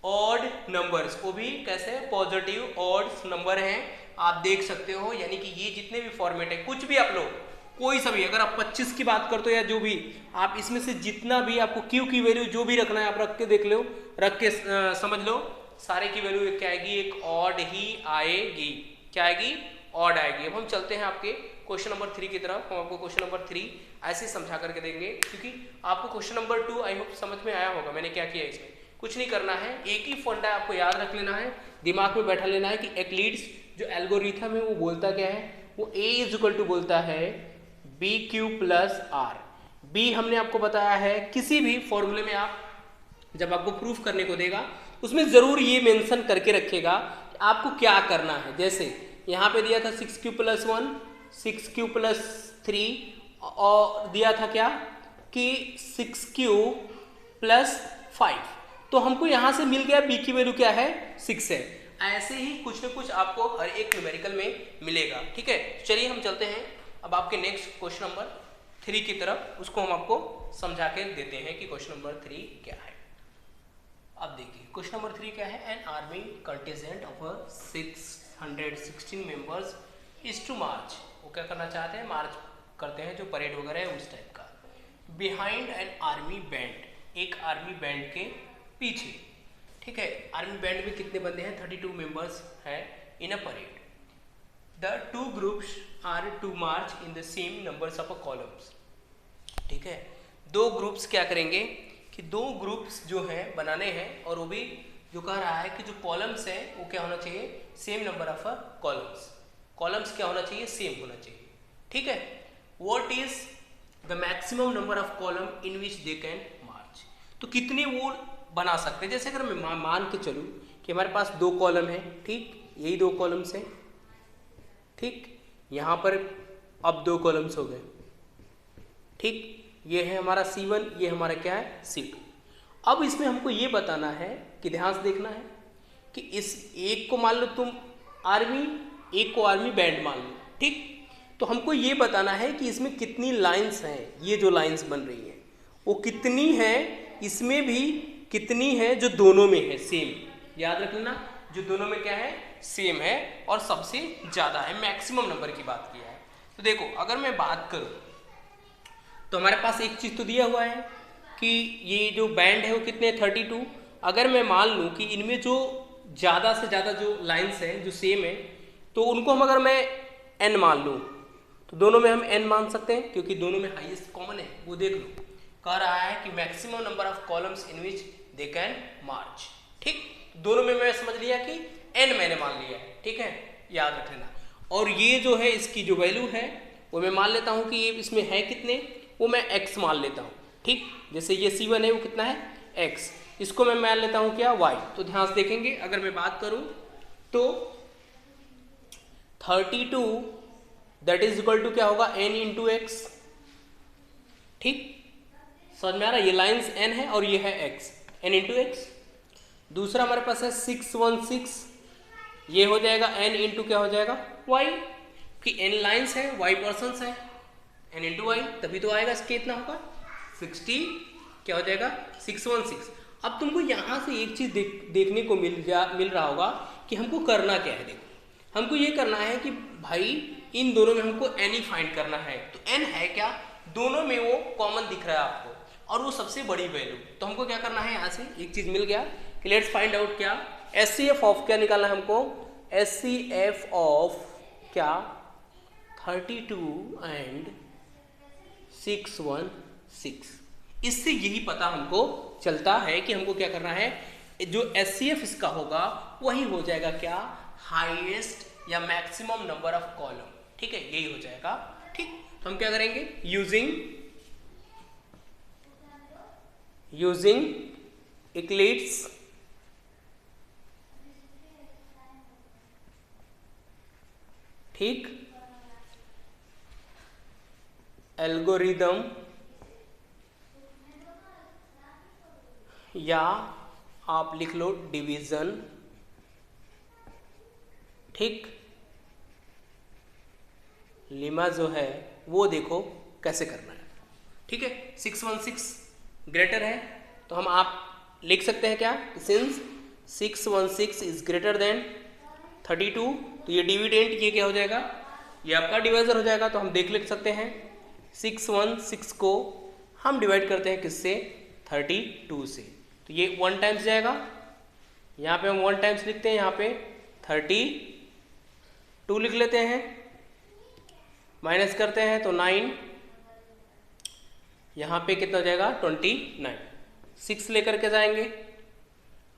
ऑड नंबर्स, वो भी कैसे, पॉजिटिव ऑड नंबर हैं, आप देख सकते हो। यानी कि ये जितने भी फॉर्मेट है, कुछ भी आप लो, कोई सा भी, अगर आप 25 की बात करते हो या जो भी, आप इसमें से जितना भी आपको q की वैल्यू जो भी रखना है आप रख के देख लो, रख के समझ लो, सारे की वैल्यू क्या आएगी, एक ऑड ही आएगी। क्या आएगी, ऑड आएगी। अब हम चलते हैं आपके क्वेश्चन नंबर 3 की तरफ। हम आपको क्वेश्चन नंबर 3 ऐसे समझा करके देंगे, क्योंकि आपको क्वेश्चन नंबर 2 आई होप समझ में आया होगा। मैंने क्या किया, इसमें कुछ नहीं करना है, एक ही फंडा आपको याद रख लेना है, दिमाग में बैठा लेना है कि एक्लिड्स जो एल्गोरिथम है वो बोलता क्या है, वो a = बोलता है bq + r। b हमने आपको बताया है, किसी भी फॉर्मूले में आप जब आपको प्रूफ करने को देगा उसमें जरूर ये मेंशन करके रखेगा कि आपको क्या करना है। जैसे यहाँ पे दिया था 6q + 1, 6q + 3 और दिया था क्या कि 6q + 5, तो हमको यहाँ से मिल गया b की वैल्यू क्या है, 6 है। ऐसे ही कुछ न कुछ आपको हर एक न्यूमेरिकल में मिलेगा, ठीक है। चलिए हम चलते हैं अब आपके नेक्स्ट क्वेश्चन नंबर 3 की तरफ, उसको हम आपको समझा के देते हैं कि क्वेश्चन नंबर 3 क्या है। अब देखिए क्वेश्चन नंबर 3 क्या है, an army contingent of 616 members is to march. वो क्या करना चाहते हैं, मार्च करते हैं, जो परेड वगैरह है उस टाइप का। बिहाइंड एन आर्मी बैंड, एक आर्मी बैंड के पीछे, ठीक है। आर्मी बैंड में कितने बंदे हैं, 32 मेंबर्स हैं in a parade. The 2 groups are to march in the same numbers of columns, ठीक है। 2 ग्रुप्स क्या करेंगे कि 2 ग्रुप्स जो हैं बनाने हैं, और वो भी जो कह रहा है कि जो कॉलम्स हैं वो क्या होना चाहिए, same number of columns. Columns क्या होना चाहिए, सेम होना चाहिए, ठीक है। What is the maximum number of column in which they can march, तो कितने वो बना सकते हैं। जैसे अगर मैं मान के चलूँ कि हमारे पास 2 कॉलम है, ठीक, यही 2 कॉलम्स हैं, ठीक। यहाँ पर अब 2 कॉलम्स हो गए, ठीक। ये है हमारा C1, ये हमारा क्या है, C2। अब इसमें हमको ये बताना है कि ध्यान से देखना है कि इस एक को मान लो तुम आर्मी, एक को आर्मी बैंड मान लो, ठीक। तो हमको ये बताना है कि इसमें कितनी लाइंस हैं, ये जो लाइंस बन रही हैं वो कितनी है, इसमें भी कितनी है जो दोनों में है सेम। याद रख लेना, जो दोनों में क्या है, सेम है और सबसे ज़्यादा है, मैक्सिमम नंबर की बात किया है। तो देखो अगर मैं बात करूँ तो हमारे पास एक चीज़ तो दिया हुआ है कि ये जो बैंड है वो कितने, 32। अगर मैं मान लूँ कि इनमें जो ज़्यादा से ज़्यादा जो लाइंस हैं जो सेम है, तो उनको हम अगर मैं n मान लूँ तो दोनों में हम n मान सकते हैं, क्योंकि दोनों में हाईएस्ट कॉमन है। वो देख लो, कह रहा है कि maximum number of columns in which they can march, ठीक। दोनों में मैं समझ लिया कि n मैंने मान लिया है, ठीक है, याद रख लेना। और ये जो है इसकी जो वैल्यू है वो मैं मान लेता हूँ कि ये इसमें है कितने, वो मैं x मान लेता हूँ। ठीक, जैसे ये C1 है वो कितना है x, इसको मैं मान लेता हूँ क्या y। तो ध्यान से देखेंगे, अगर मैं बात करूँ तो 32 दैट इज इक्वल टू क्या होगा n इंटू एक्स। ठीक, समझ में आ रहा है, ये लाइन्स n है और ये है x, n इंटू एक्स। दूसरा हमारे पास है 616, ये हो जाएगा n इंटू क्या हो जाएगा y, कि n लाइन्स है y पर्सन्स है, n इंटू y, तभी तो आएगा इसके इतना होगा 60 क्या हो जाएगा 616। अब तुमको यहाँ से एक चीज़ देखने को मिल रहा होगा कि हमको करना क्या है। देखो हमको ये करना है कि भाई इन दोनों में हमको n ही फाइंड करना है। तो n है क्या, दोनों में वो कॉमन दिख रहा है आपको और वो सबसे बड़ी वैल्यू। तो हमको क्या करना है, यहाँ से एक चीज़ मिल गया कि लेट्स फाइंड आउट क्या SCF ऑफ क्या निकालना है हमको, SCF ऑफ क्या 32 एंड 616। इससे यही पता हमको चलता है कि हमको क्या करना है, जो SCF इसका होगा वही हो जाएगा क्या हाईएस्ट या मैक्सिमम नंबर ऑफ कॉलम। ठीक है, यही हो जाएगा। ठीक, तो हम क्या करेंगे, यूजिंग इक्लिप्स ठीक एल्गोरिदम या आप लिख लो डिवीजन। ठीक, लिमा जो है वो देखो कैसे करना है। ठीक है, 616 ग्रेटर है तो हम आप लिख सकते हैं क्या, सिंस 616 इज ग्रेटर देन 32, तो ये डिविडेंट ये क्या हो जाएगा, ये आपका डिवाइजर हो जाएगा। तो हम लिख सकते हैं 616 को हम डिवाइड करते हैं किससे, 32 से, तो ये 1 टाइम्स जाएगा, यहाँ पे हम 1 टाइम्स लिखते हैं, यहाँ पे 32 लिख लेते हैं, माइनस करते हैं तो 9, यहाँ पे कितना हो जाएगा 29, 6 लेकर के जाएंगे,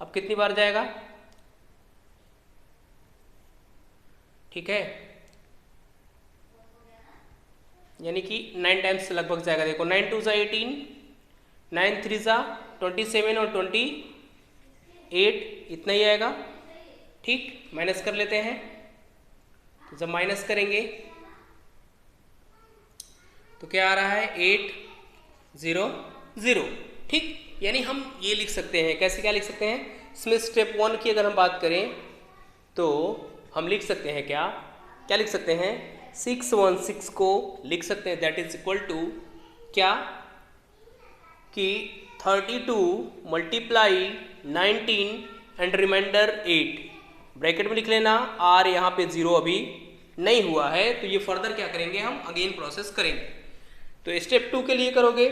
अब कितनी बार जाएगा, ठीक है, यानी कि 9 टाइम्स लगभग जाएगा। देखो 9 2 ज़ा 18, 9 3 ज़ा 27 और 28 इतना ही आएगा। ठीक, माइनस कर लेते हैं, तो जब माइनस करेंगे तो क्या आ रहा है 8 0 0। ठीक, यानी हम ये लिख सकते हैं, कैसे क्या लिख सकते हैं, इसमें स्टेप 1 की अगर हम बात करें तो हम लिख सकते हैं क्या क्या लिख सकते हैं, 616 को लिख सकते हैं दैट इज इक्वल टू क्या कि 32 मल्टीप्लाई 19 एंड रिमाइंडर 8, ब्रैकेट में लिख लेना, r यहाँ पे 0 अभी नहीं हुआ है, तो ये फर्दर क्या करेंगे, हम अगेन प्रोसेस करेंगे। तो स्टेप 2 के लिए करोगे,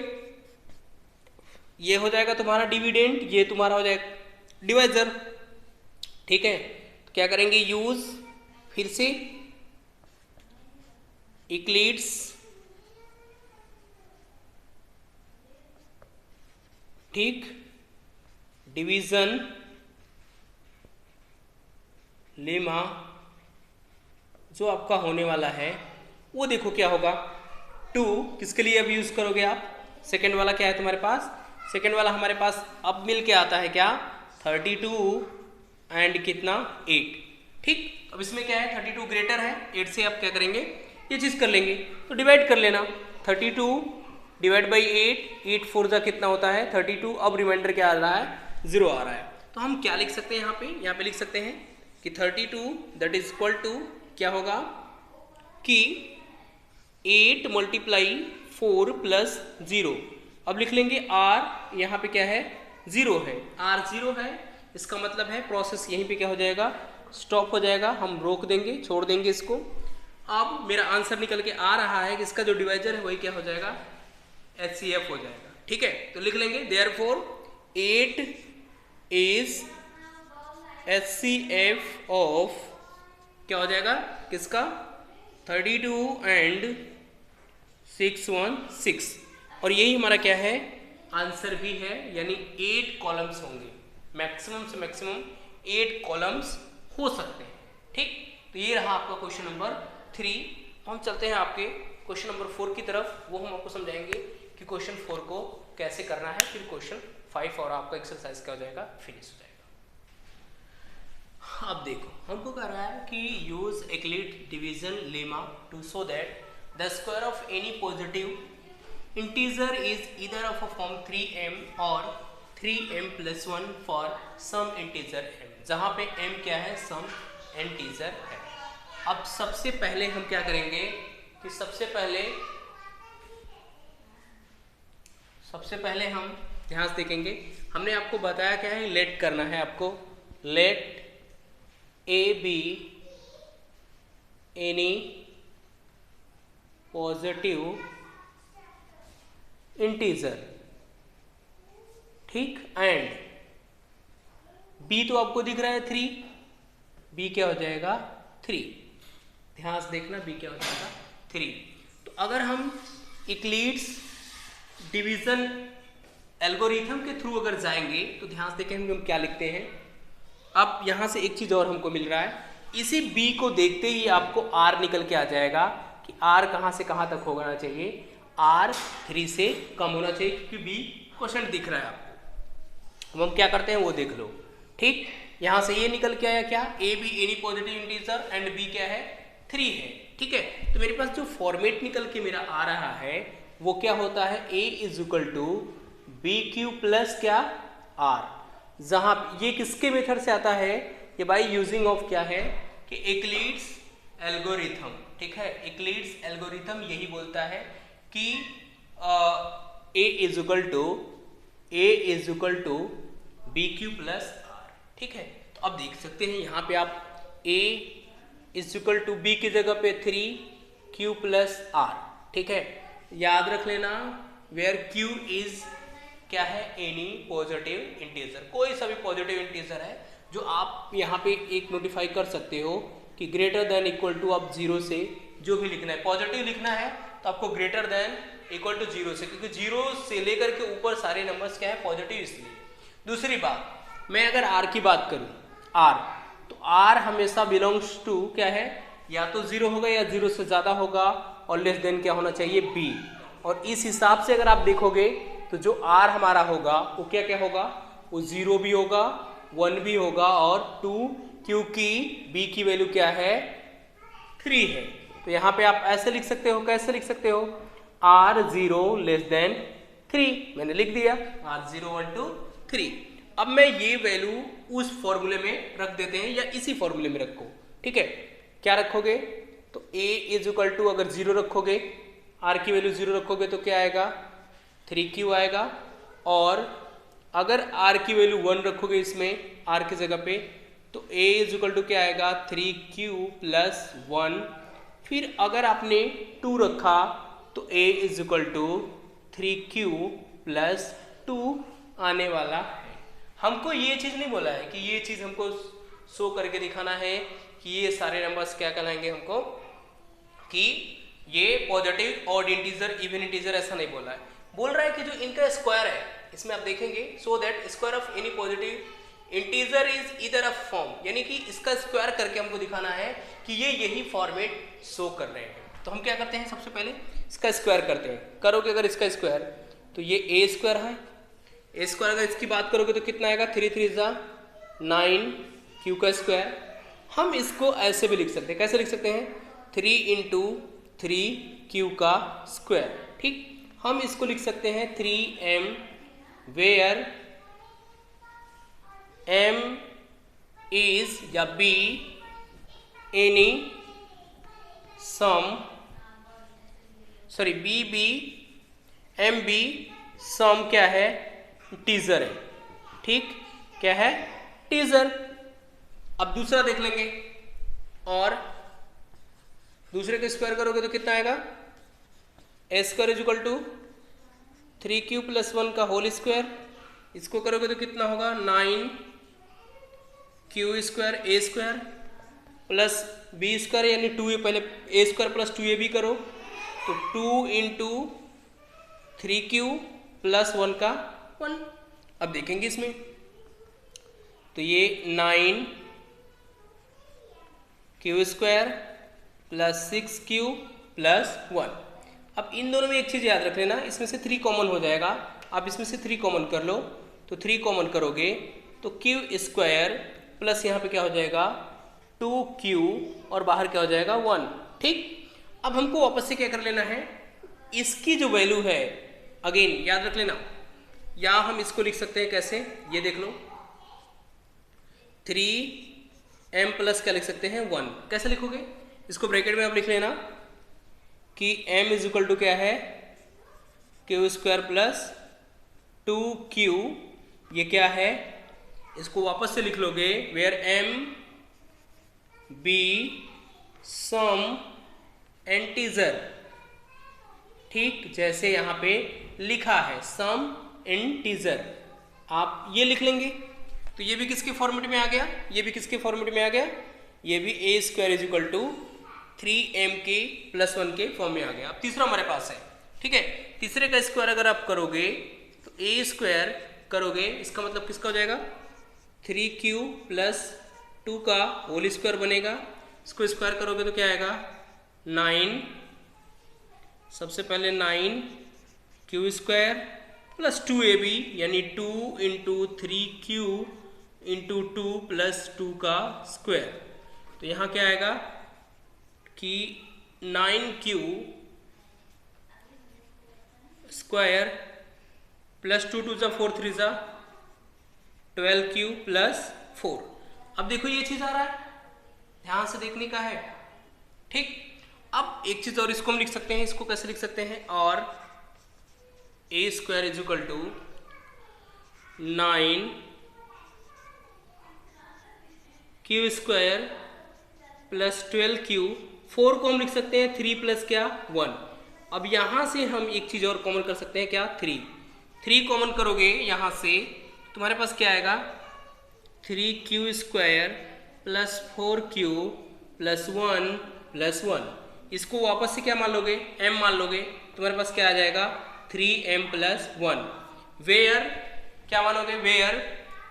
ये हो जाएगा तुम्हारा डिविडेंड, ये तुम्हारा हो जाएगा डिवाइजर। ठीक है, तो क्या करेंगे, यूज फिर से इक्लिप्स ठीक डिवीजन लेमा जो आपका होने वाला है वो देखो क्या होगा, 2 किसके लिए अब यूज करोगे आप, सेकेंड वाला क्या है तुम्हारे पास, सेकेंड वाला हमारे पास अब मिल के आता है क्या 32 एंड कितना 8। ठीक, अब इसमें क्या है 32 ग्रेटर है 8 से, आप क्या करेंगे ये चीज़ कर लेंगे, तो डिवाइड कर लेना, 32 डिवाइड बाई 8 4 जा कितना होता है 32, अब रिमाइंडर क्या आ रहा है 0 आ रहा है। तो हम क्या लिख सकते हैं यहाँ पे लिख सकते हैं कि 32 दैट इज इक्वल टू क्या होगा कि 8 मल्टीप्लाई 4 प्लस 0। अब लिख लेंगे r, यहाँ पे क्या है 0 है, r 0 है, इसका मतलब है प्रोसेस यहीं पे क्या हो जाएगा स्टॉप हो जाएगा, हम रोक देंगे छोड़ देंगे इसको। अब मेरा आंसर निकल के आ रहा है कि इसका जो डिवाइजर है वही क्या हो जाएगा HCF हो जाएगा। ठीक है, तो लिख लेंगे देयरफॉर 8 इज HCF ऑफ क्या हो जाएगा किसका 32 एंड 616, और यही हमारा क्या है आंसर भी है, यानी 8 कॉलम्स होंगे, मैक्सिमम से मैक्सिमम 8 कॉलम्स हो सकते हैं। ठीक, तो ये रहा आपका क्वेश्चन नंबर 3। हम चलते हैं आपके क्वेश्चन नंबर 4 की तरफ, वो हम आपको समझाएंगे कि क्वेश्चन 4 को कैसे करना है, फिर क्वेश्चन 5 और आपका एक्सरसाइज क्या हो जाएगा, फिनिश हो जाएगा। अब देखो हमको कह रहा है कि use Euclid division lemma to show that the square of any positive integer is either of a form 3m और 3m+1 for some integer m, जहां पे m क्या है, सम इंटीजर है। अब सबसे पहले हम क्या करेंगे कि सबसे पहले हम ध्यान से देखेंगे, हमने आपको बताया क्या है, लेट करना है आपको, let a be any positive integer, ठीक, एंड b तो आपको दिख रहा है 3, b क्या हो जाएगा 3, ध्यान से देखना b क्या हो जाएगा 3। तो अगर हम इक्लिड्स डिवीजन एल्गोरिथम के थ्रू अगर जाएंगे तो ध्यान से देखें हम क्या लिखते हैं। अब यहां से एक चीज और हमको मिल रहा है, इसी b को देखते ही आपको r निकल के आ जाएगा कि r कहां से कहां तक होना चाहिए, r 3 से कम होना चाहिए, क्योंकि b क्वेश्चन दिख रहा है आपको। अब हम क्या करते हैं वो देख लो, ठीक, यहां से ये निकल के आया क्या, a be any positive integer and b क्या है 3 है, ठीक है। तो मेरे पास जो फॉर्मेट निकल के मेरा आ रहा है वो क्या होता है, a is equal to b Q plus क्या r, जहां ये किसके मेथड से आता है, ये बाय यूजिंग ऑफ क्या है कि एक्लिड्स एल्गोरिथम, ठीक है। एक्लिड्स एल्गोरिथम यही बोलता है कि a is equal to b Q plus r, ठीक है। तो अब देख सकते हैं यहाँ पे आप a is equal to b की जगह पे 3q प्लस आर, ठीक है। याद रख लेना वेयर q इज क्या है, एनी पॉजिटिव इंटीजर, कोई सा भी पॉजिटिव इंटीजर है जो आप यहाँ पे एक नोटिफाई कर सकते हो कि ग्रेटर देन इक्वल टू, आप 0 से जो भी लिखना है, पॉजिटिव लिखना है तो आपको ग्रेटर देन इक्वल टू 0 से, क्योंकि 0 से लेकर के ऊपर सारे नंबर्स क्या है पॉजिटिव, इसलिए। दूसरी बात, मैं अगर r की बात करूं, r, तो r हमेशा बिलोंग्स टू क्या है, या तो 0 होगा या 0 से ज्यादा होगा, और लेस देन क्या होना चाहिए b। और इस हिसाब से अगर आप देखोगे तो जो r हमारा होगा वो क्या क्या होगा, वो 0 भी होगा, 1 भी होगा और 2, क्योंकि b की वैल्यू क्या है 3 है। तो यहाँ पे आप ऐसे लिख सकते हो, कैसे लिख सकते हो, r0 लेस देन 3, मैंने लिख दिया r0 1 2 3। अब मैं ये वैल्यू उस फॉर्मूले में रख देते हैं, या इसी फॉर्मूले में रखो, ठीक है। क्या रखोगे, तो a इज इक्वल टू, अगर 0 रखोगे, r की वैल्यू 0 रखोगे तो क्या आएगा 3q आएगा, और अगर r की वैल्यू 1 रखोगे इसमें r की जगह पे, तो a इज इक्वल टू क्या आएगा 3q प्लस 1। फिर अगर आपने 2 रखा तो a is equal to 3q plus 2 आने वाला है। हमको ये चीज नहीं बोला है कि ये चीज हमको शो करके दिखाना है कि ये सारे नंबर्स क्या कहलाएंगे हमको, कि ये positive, odd integer, even integer, ऐसा नहीं बोला है। बोल रहा है कि जो इनका स्क्वायर है, इसमें आप देखेंगे, so that square of any positive integer is either a form, यानी कि इसका स्क्वायर करके हमको दिखाना है कि ये यही फॉर्मेट शो कर रहे हैं। तो हम क्या करते हैं, सबसे पहले इसका स्क्वायर करते हैं। करोगे अगर इसका स्क्वायर तो ये a स्क्वायर है, a स्क्वायर अगर इसकी बात करोगे तो कितना आएगा, 3 3 जा 9, q का स्क्वायर। हम इसको ऐसे भी लिख सकते हैं, कैसे लिख सकते हैं, 3 इंटू 3q का स्क्वायर, ठीक। हम इसको लिख सकते हैं 3m, वेयर m इज या b एनी सम, सॉरी b m b सम क्या है, टीजर है, ठीक, क्या है टीजर। अब दूसरा देख लेंगे, और दूसरे का स्क्वायर करोगे तो कितना आएगा, a square is equal to 3q plus 1 का होल स्क्वायर। इसको करोगे तो कितना होगा 9q स्क्वायर ए स्क्वायर प्लस बी स्क्वायर, यानी 2a, पहले ए स्क्वायर प्लस 2ab करो तो 2 इंटू 3q प्लस 1 का 1। अब देखेंगे इसमें तो ये 9q square plus 6q plus 1। अब इन दोनों में एक चीज़ याद रख लेना, इसमें से 3 कॉमन हो जाएगा। आप इसमें से 3 कॉमन कर लो, तो 3 कॉमन करोगे तो q स्क्वायर प्लस यहाँ पे क्या हो जाएगा 2q और बाहर क्या हो जाएगा 1। ठीक, अब हमको वापस से क्या कर लेना है, इसकी जो वैल्यू है अगेन याद रख लेना, या हम इसको लिख सकते हैं कैसे, ये देख लो 3m प्लस क्या लिख सकते हैं 1। कैसे लिखोगे, इसको ब्रैकेट में आप लिख लेना कि m इज इक्वल टू क्या है q स्क्वायर प्लस 2q, ये क्या है, इसको वापस से लिख लोगे where m be some integer. ठीक, जैसे यहाँ पे लिखा है सम इंटीजर, आप ये लिख लेंगे। तो ये भी किसके फॉर्मेट में आ गया, ये भी किसके फॉर्मेट में आ गया, ये भी a square is equal to 3m के प्लस 1 के फॉर्म में आ गया। अब तीसरा हमारे पास है, ठीक है, तीसरे का स्क्वायर अगर आप करोगे तो ए स्क्वायर करोगे, इसका मतलब किसका हो जाएगा 3q प्लस 2 का होल स्क्वायर बनेगा। इसको स्क्वायर करोगे तो क्या आएगा 9, सबसे पहले 9q स्क्वायर प्लस 2ab यानी 2 इंटू 3q इंटू 2 प्लस 2 का स्क्वायर। तो यहाँ क्या आएगा कि 9q स्क्वायर प्लस 2 2 जा 4 3 जा 12q प्लस 4। अब देखो ये चीज आ रहा है, ध्यान से देखने का है। ठीक, अब एक चीज और इसको हम लिख सकते हैं, इसको कैसे लिख सकते हैं, और a square is equal to 9q square plus 12q, 4 को हम लिख सकते हैं 3 प्लस क्या 1। अब यहां से हम एक चीज और कॉमन कर सकते हैं, क्या 3 कॉमन करोगे यहां से तुम्हारे पास क्या आएगा 3q square plus 4q plus 1 plus 1। इसको वापस से क्या मान लोगे m मान लोगे, तुम्हारे पास क्या आ जाएगा 3m प्लस 1। वेयर क्या मानोगे,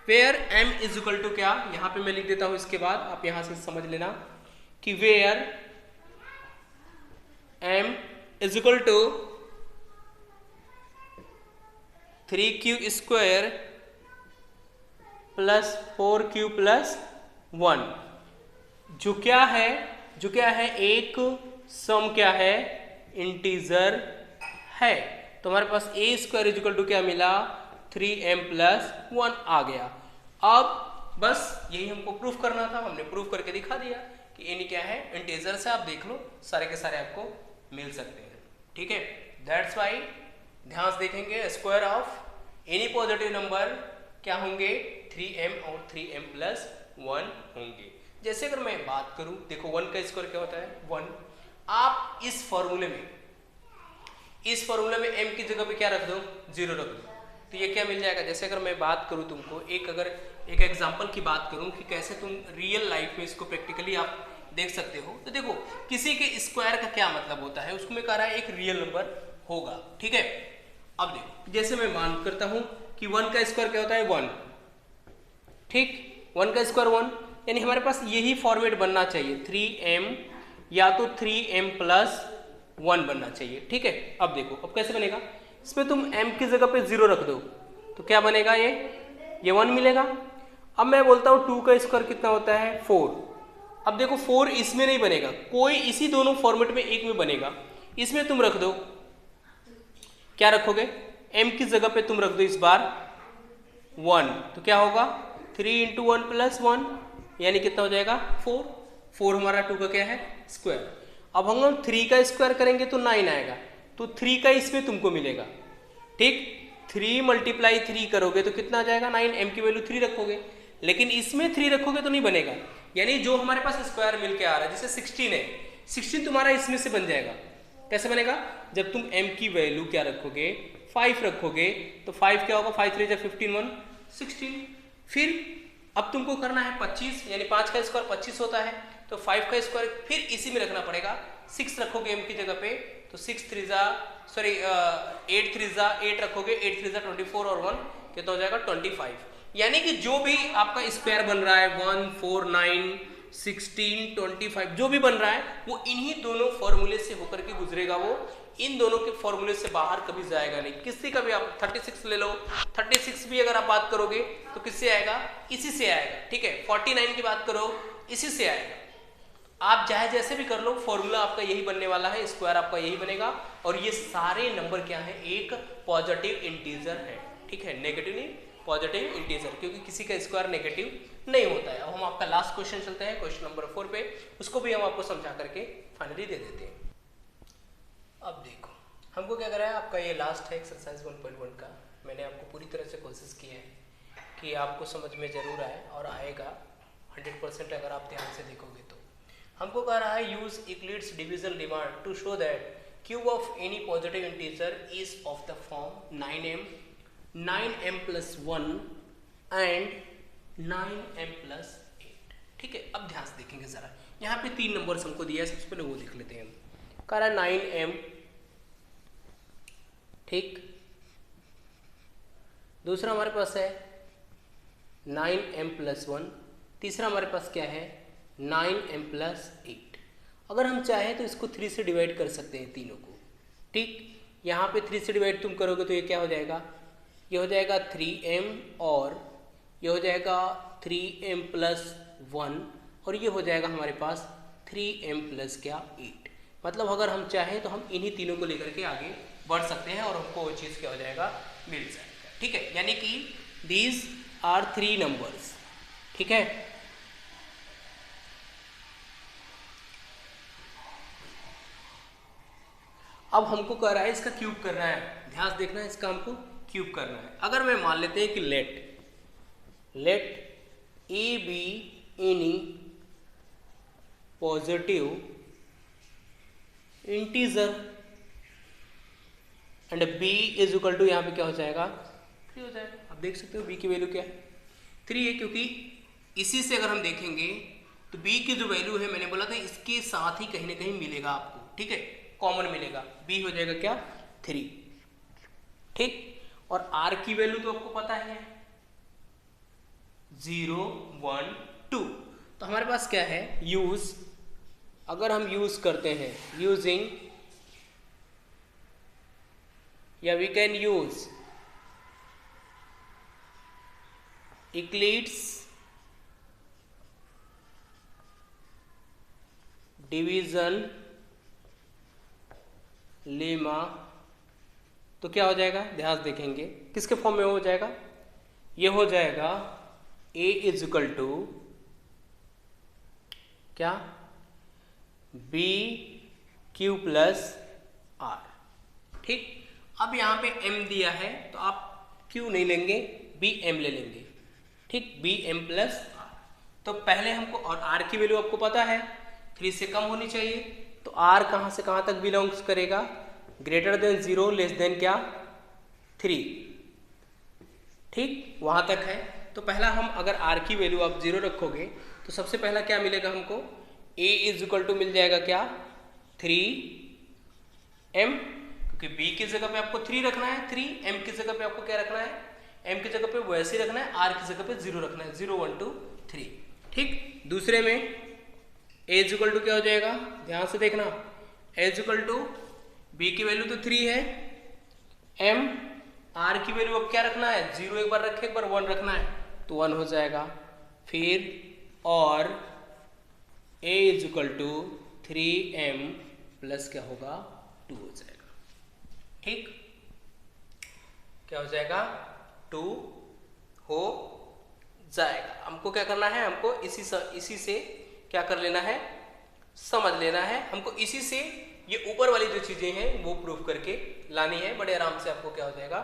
where m is equal to क्या, यहां पे मैं लिख देता हूं, इसके बाद आप यहां से समझ लेना कि where m is equal to 3q square plus 4q plus 1, जो क्या है एक सम क्या है इंटीजर है। तो हमारे पास a square is equal to क्या मिला 3m प्लस 1 आ गया। अब बस यही हमको प्रूफ करना था, हमने प्रूफ करके दिखा दिया कि n क्या है इंटीजर से, आप देख लो सारे के सारे आपको मिल सकते हैं। ठीक है, दैट्स वाई ध्यान से देखेंगे square of any positive number क्या होंगे 3m और 3m प्लस 1 होंगे। जैसे अगर मैं बात करूं, देखो 1 का स्क्वायर क्या होता है 1। आप इस फॉर्मूले में m की जगह पे क्या रख दो 0 रख दो, तो ये क्या मिल जाएगा। जैसे अगर मैं बात करूं तुमको एक एग्जांपल की बात करूं कि कैसे तुम रियल लाइफ में इसको प्रैक्टिकली आप देख सकते हो, तो देखो किसी के स्क्वायर का क्या मतलब होता है, उसको मैं कह रहा है एक रियल नंबर होगा। ठीक है, अब देखो जैसे मैं मान करता हूं कि 1 का स्क्वायर क्या होता है 1। ठीक, 1 का स्क्वायर 1, यानी हमारे पास यही फॉर्मेट बनना चाहिए 3m या तो 3m प्लस 1 बनना चाहिए। ठीक है, अब देखो अब कैसे बनेगा, इसमें तुम m की जगह पे 0 रख दो तो क्या बनेगा ये 1 मिलेगा। अब मैं बोलता हूँ 2 का स्क्वायर कितना होता है 4। अब देखो 4 इसमें नहीं बनेगा, कोई इसी दोनों फॉर्मेट में एक में बनेगा। इसमें तुम रख दो, क्या रखोगे m की जगह पे तुम रख दो इस बार 1, तो क्या होगा 3 इंटू 1 प्लस 1 यानी कितना हो जाएगा 4 हमारा 2 का क्या है स्क्वायर। अब हम 3 का स्क्वायर करेंगे तो 9 आएगा, तो 3 का इसमें तुमको मिलेगा। ठीक, 3 मल्टीप्लाई 3 करोगे तो कितना आ जाएगा 9, m की वैल्यू 3 रखोगे, लेकिन इसमें 3 रखोगे तो नहीं बनेगा। यानी जो हमारे पास स्क्वायर मिल के आ रहा है जैसे 16 है, 16 तुम्हारा इसमें से बन जाएगा। कैसे बनेगा, जब तुम m की वैल्यू क्या रखोगे 5 रखोगे तो 5 क्या होगा 5 3 15 1 16। फिर अब तुमको करना है 25, यानी 5 का स्क्वायर 25 होता है, तो 5 का स्क्वायर फिर इसी में रखना पड़ेगा। 6 रखोगे m की जगह पे तो 8 3 जा 8 रखोगे, 8 3 जा 24 और 1 कितना हो जाएगा 25। यानी कि जो भी आपका स्क्वायर बन रहा है 1 4 9 16, 25 जो भी बन रहा है वो इन्हीं दोनों फॉर्मूले से होकर के गुजरेगा, वो इन दोनों के फॉर्मूले से बाहर कभी जाएगा नहीं। किसी का भी आप 36 ले लो, 36 भी अगर आप बात करोगे तो किससे आएगा, इसी से आएगा, ठीक है। 49 की बात करो, इसी से आएगा। आप चाहे जैसे भी कर लो, फॉर्मूला आपका यही बनने वाला है, स्क्वायर आपका यही बनेगा। और ये सारे नंबर क्या है, एक पॉजिटिव इंटीजर है, ठीक है, नेगेटिव नहीं, पॉजिटिव इंटीजर, क्योंकि किसी का स्क्वायर नेगेटिव नहीं होता है। अब हम आपका लास्ट क्वेश्चन चलते हैं, क्वेश्चन नंबर 4 पे, उसको भी हम आपको समझा करके फाइनली दे देते हैं। अब देखो हमको क्या करा है, आपका ये लास्ट है एक्सरसाइज 1.1 का। मैंने आपको पूरी तरह से कोशिश की है कि आपको समझ में जरूर आए, और आएगा 100% अगर आप ध्यान से देखोगे तो। हमको कह रहा है use Euclid's division lemma to show that cube of any positive integer is of the form 9m plus 1 and 9m plus 8, ठीक है। अब ध्यान से देखेंगे जरा, यहाँ पे 3 नंबर्स हमको दिया है, सबसे पहले वो देख लेते हैं हम। कह रहा है 9m, ठीक, दूसरा हमारे पास है 9m plus 1, तीसरा हमारे पास क्या है 9m plus 8। अगर हम चाहें तो इसको 3 से डिवाइड कर सकते हैं तीनों को, ठीक। यहाँ पे 3 से डिवाइड तुम करोगे तो ये क्या हो जाएगा, ये हो जाएगा 3m, और ये हो जाएगा 3m plus 1, और ये हो जाएगा हमारे पास 3m plus क्या 8। मतलब अगर हम चाहें तो हम इन्हीं तीनों को लेकर के आगे बढ़ सकते हैं और हमको वो चीज़ क्या हो जाएगा, मिल जाएगा, ठीक है। यानी कि दीज आर 3 नंबर्स, ठीक है। अब हमको कह रहा है इसका क्यूब करना है, ध्यान से देखना है, इसका हमको क्यूब करना है। अगर मैं मान लेते हैं कि let a B any positive integer and b is equal to, यहाँ पे क्या हो जाएगा 3 हो जाएगा। आप देख सकते हो बी की वैल्यू क्या है 3 है, क्योंकि इसी से अगर हम देखेंगे तो बी की जो वैल्यू है, मैंने बोला था इसके साथ ही कहीं ना कहीं मिलेगा आपको, ठीक है, कॉमन मिलेगा, बी हो जाएगा क्या 3, ठीक। और आर की वैल्यू तो आपको पता है 0, 1, 2। तो हमारे पास क्या है यूज, अगर हम यूज करते हैं यूजिंग, या we can use Euclid's division lemma, तो क्या हो जाएगा, ध्यान देखेंगे किसके फॉर्म में हो जाएगा, ये हो जाएगा a इज इक्वल टू क्या b q प्लस r, ठीक। अब यहाँ पे m दिया है तो आप q नहीं लेंगे, bm ले लेंगे, ठीक, bm प्लस r। तो पहले हमको, और r की वैल्यू आपको पता है 3 से कम होनी चाहिए, तो r कहाँ से कहाँ तक बिलोंग्स करेगा, ग्रेटर देन 0 लेस देन क्या 3, ठीक, वहां तक है। तो पहला हम अगर r की वैल्यू आप 0 रखोगे तो सबसे पहला क्या मिलेगा हमको, a इज इक्वल टू मिल जाएगा क्या 3m, क्योंकि b की जगह पे आपको 3 रखना है 3, m की जगह पे आपको क्या रखना है, m की जगह पे वैसे ही रखना है, r की जगह पे 0 रखना है, 0, 1, 2, 3, ठीक। दूसरे में a इज इक्वल टू क्या हो जाएगा, ध्यान से देखना, a is equal to b की वैल्यू तो 3 है, m, r की वैल्यू अब क्या रखना है 0 एक बार रखे, एक बार 1 रखना है, तो 1 हो जाएगा। फिर और a is equal to 3m plus क्या होगा 2 हो जाएगा, ठीक, क्या हो जाएगा 2 हो जाएगा। हमको क्या करना है, हमको इसी से क्या कर लेना है, समझ लेना है, हमको इसी से ये ऊपर वाली जो चीजें हैं वो प्रूफ करके लानी है, बड़े आराम से आपको क्या हो जाएगा,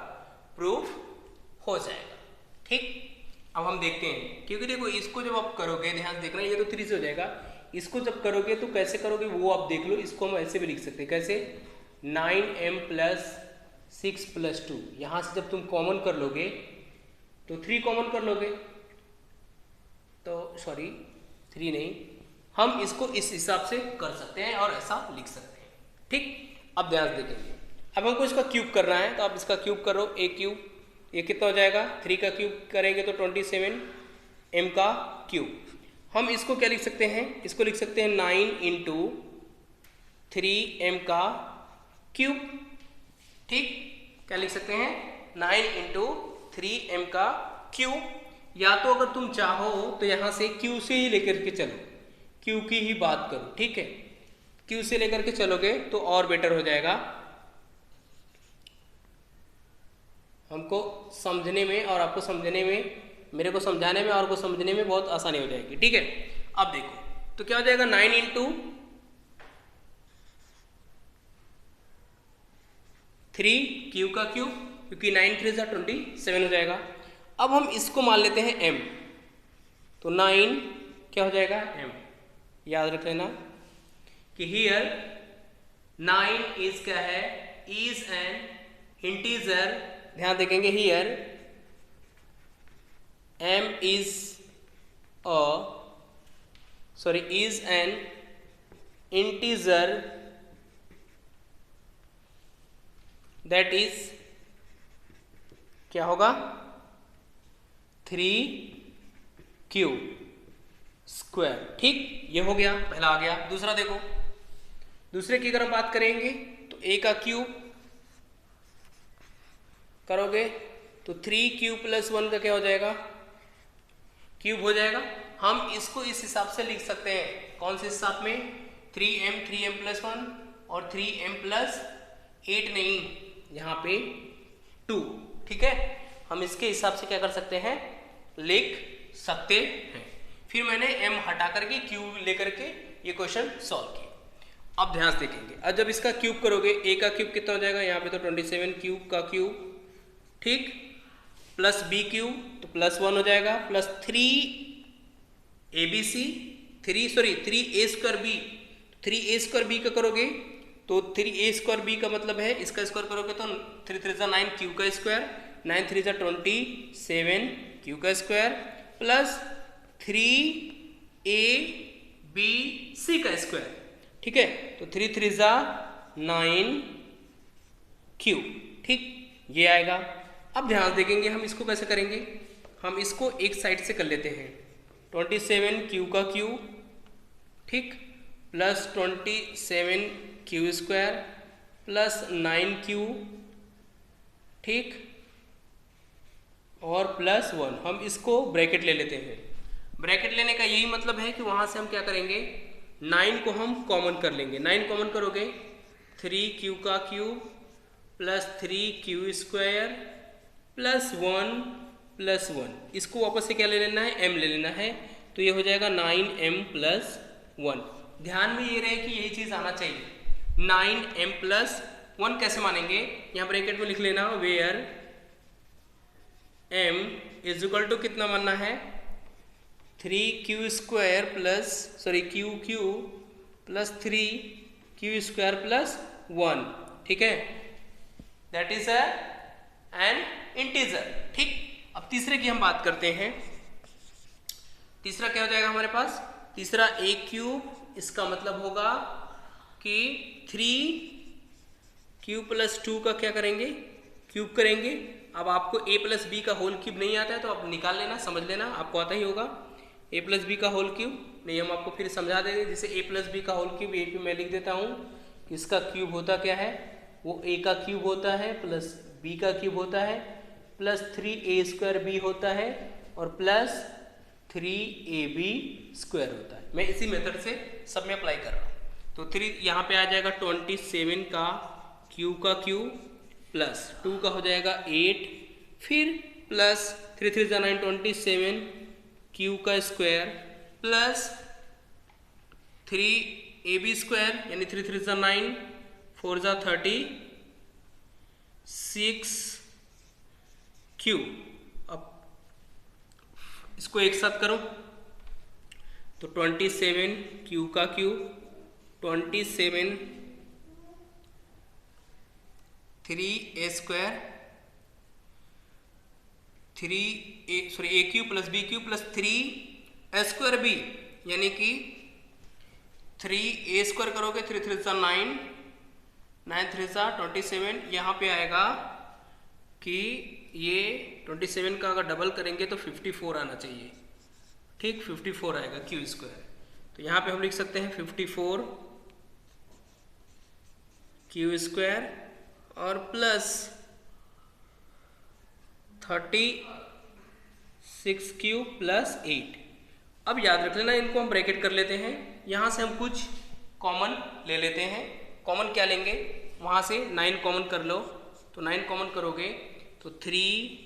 प्रूफ हो जाएगा, ठीक। अब हम देखते हैं, क्योंकि देखो इसको जब आप करोगे, ध्यान देखना, ये तो 3 से हो जाएगा, इसको जब करोगे तो कैसे करोगे वो आप देख लो। इसको हम ऐसे भी लिख सकते हैं, कैसे 9m प्लस 6 प्लस 2, यहाँ से जब तुम कॉमन कर लोगे तो 3 कॉमन कर लोगे, तो सॉरी 3 नहीं, हम इसको इस हिसाब से कर सकते हैं और ऐसा लिख सकते हैं, ठीक। अब ध्यान से देखेंगे, अब हमको इसका क्यूब करना है, तो आप इसका क्यूब करो, a क्यूब, ये कितना हो जाएगा 3 का क्यूब करेंगे तो 27, m का क्यूब। हम इसको क्या लिख सकते हैं, इसको लिख सकते हैं 9 इंटू 3m का क्यूब। ठीक, क्या लिख सकते हैं 9 इंटू 3m का क्यूब। या तो अगर तुम चाहो तो यहां से q से ही लेकर के चलो, q की ही बात करो। ठीक है, q से लेकर के चलोगे तो और बेटर हो जाएगा, हमको समझने में और आपको समझने में, मेरे को समझाने में और को समझने में बहुत आसानी हो जाएगी। ठीक है, अब देखो तो क्या हो जाएगा 9 इंटू 3 क्यू का क्यूब, क्योंकि 9 3 जा 27 हो जाएगा। अब हम इसको मान लेते हैं m, तो 9 क्या हो जाएगा m। याद रख लेना कि हियर 9 इज क्या है, इज एन इंटीजर। ध्यान देखेंगे here m is an integer that is क्या होगा 3q स्क्वायर। ठीक, ये हो गया, पहला आ गया। दूसरा देखो, दूसरे की अगर हम बात करेंगे तो a का क्यूब करोगे तो 3q प्लस 1 का क्या हो जाएगा, क्यूब हो जाएगा। हम इसको इस हिसाब से लिख सकते हैं, कौन से हिसाब में, 3m प्लस 1 और 3m प्लस 8 नहीं, यहाँ पे 2। ठीक है, हम इसके हिसाब से क्या कर सकते हैं, लिख सकते हैं। फिर मैंने m हटा करके क्यूब लेकर के ये क्वेश्चन सॉल्व किया। अब ध्यान से देखेंगे, अब जब इसका क्यूब करोगे a का क्यूब कितना हो जाएगा, यहाँ पे तो 27 क्यूब का क्यूब, ठीक, प्लस b क्यूब तो प्लस 1 हो जाएगा, plus 3abc 3a square b, 3a square b का करोगे तो 3a स्क्वायर b का मतलब है इसका स्क्वायर करोगे तो 3 3 9 क्यू का स्क्वायर, 9 3 27 क्यू का स्क्वायर, प्लस 3abc का स्क्वायर। ठीक है, तो 3 3 9 क्यू। ठीक, ये आएगा। अब ध्यान देखेंगे हम इसको कैसे करेंगे, हम इसको एक साइड से कर लेते हैं, 27 क्यू का क्यूब, ठीक, plus 27 Q square plus 9 Q, ठीक, और प्लस 1। हम इसको ब्रैकेट ले लेते हैं। ब्रैकेट लेने का यही मतलब है कि वहां से हम क्या करेंगे, 9 को हम कॉमन कर लेंगे। 9 कॉमन करोगे 3q का cube plus 3q square plus 1 plus 1। इसको वापस से क्या ले लेना है, m ले लेना है, तो ये हो जाएगा 9m प्लस 1। ध्यान में ये रहे कि यही चीज आना चाहिए, 9m प्लस 1 कैसे मानेंगे, यहाँ ब्रैकेट में लिख लेना, where m is equal to कितना मानना है, 3q square plus q plus 3q square plus 1। ठीक है, दैट इज एन इंटीजर। ठीक, अब तीसरे की हम बात करते हैं। तीसरा क्या हो जाएगा हमारे पास, तीसरा a क्यूब, इसका मतलब होगा कि 3q प्लस 2 का क्या करेंगे, क्यूब करेंगे। अब आपको a प्लस बी का होल क्यूब नहीं आता है तो आप निकाल लेना, समझ लेना, आपको आता ही होगा। a प्लस बी का होल क्यूब नहीं, हम आपको फिर समझा देंगे। जैसे a प्लस बी का होल क्यूब ए पे मैं लिख देता हूँ कि इसका क्यूब होता क्या है, वो a का क्यूब होता है प्लस b का क्यूब होता है प्लस 3a स्क्वायर b होता है और प्लस 3ab स्क्वायर होता है। मैं इसी मेथड से सब में अप्लाई कर रहा हूँ। तो 3 यहाँ पे आ जाएगा 27 का क्यूब प्लस 2 का हो जाएगा 8, फिर प्लस 3 3 9 27 क्यू का स्क्वायर प्लस 3ab स्क्वायर यानी 3 3 9 4 36 क्यू। अब इसको एक साथ करो तो 27 क्यू का cube, 27 3a square, a cube plus b Q plus 3 square b यानी कि 3a स्क्वायर करोगे 3 3 9 9 3 27। यहाँ पे आएगा कि ये 27 का अगर डबल करेंगे तो 54 आना चाहिए। ठीक 54 आएगा क्यू स्क्वायर। तो यहाँ पे हम लिख सकते हैं 54 क्यू स्क्वायर और प्लस 36 क्यू प्लस 8। अब याद रख लेना, इनको हम ब्रैकेट कर लेते हैं। यहाँ से हम कुछ कॉमन ले लेते हैं। कॉमन क्या लेंगे, वहाँ से 9 कॉमन कर लो। तो 9 कॉमन करोगे तो 3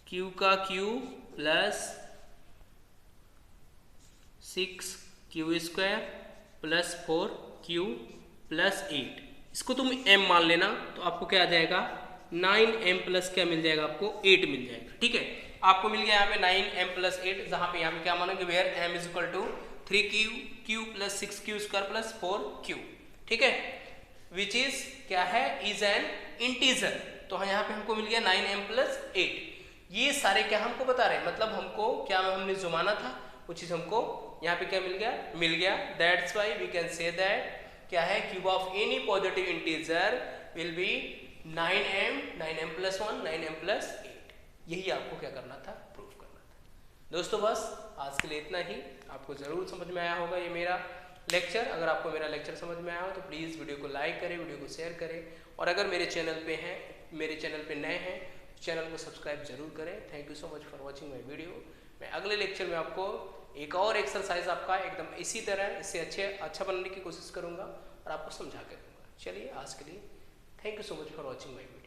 क्यू का Q plus 6 Q square plus 4 Q plus 8। इसको तुम m मान लेना, तो आपको क्या आ जाएगा 9m प्लस क्या मिल जाएगा, आपको 8 मिल जाएगा। ठीक है, आपको मिल गया यहाँ पे 9m प्लस 8, जहाँ पे यहाँ पे क्या मानोगे where m is equal to 3q plus 6q square plus 4q। ठीक है, विच इज क्या है, इज एन इंटीजर। तो यहाँ पे हमको मिल गया 9m प्लस 8। ये सारे क्या हमको बता रहे हैं, मतलब हमको क्या हमने जो माना था वो चीज हमको यहाँ पे क्या मिल गया। That's why we can say that क्या है, cube of any positive integer will be 9m plus 1 9m plus 8। यही आपको क्या करना था, प्रूव करना था। दोस्तों बस आज के लिए इतना ही। आपको ज़रूर समझ में आया होगा ये मेरा लेक्चर। अगर आपको मेरा लेक्चर समझ में आया हो तो प्लीज़ वीडियो को लाइक करें, वीडियो को शेयर करें, और अगर मेरे चैनल पे नए हैं तो चैनल को सब्सक्राइब जरूर करें। Thank you so much for watching my video. मैं अगले लेक्चर में आपको एक और एक्सरसाइज आपका एकदम इसी तरह इससे अच्छा बनाने की कोशिश करूँगा और आपको समझा के दूँगा। चलिए आज के लिए thank you so much for watching my video.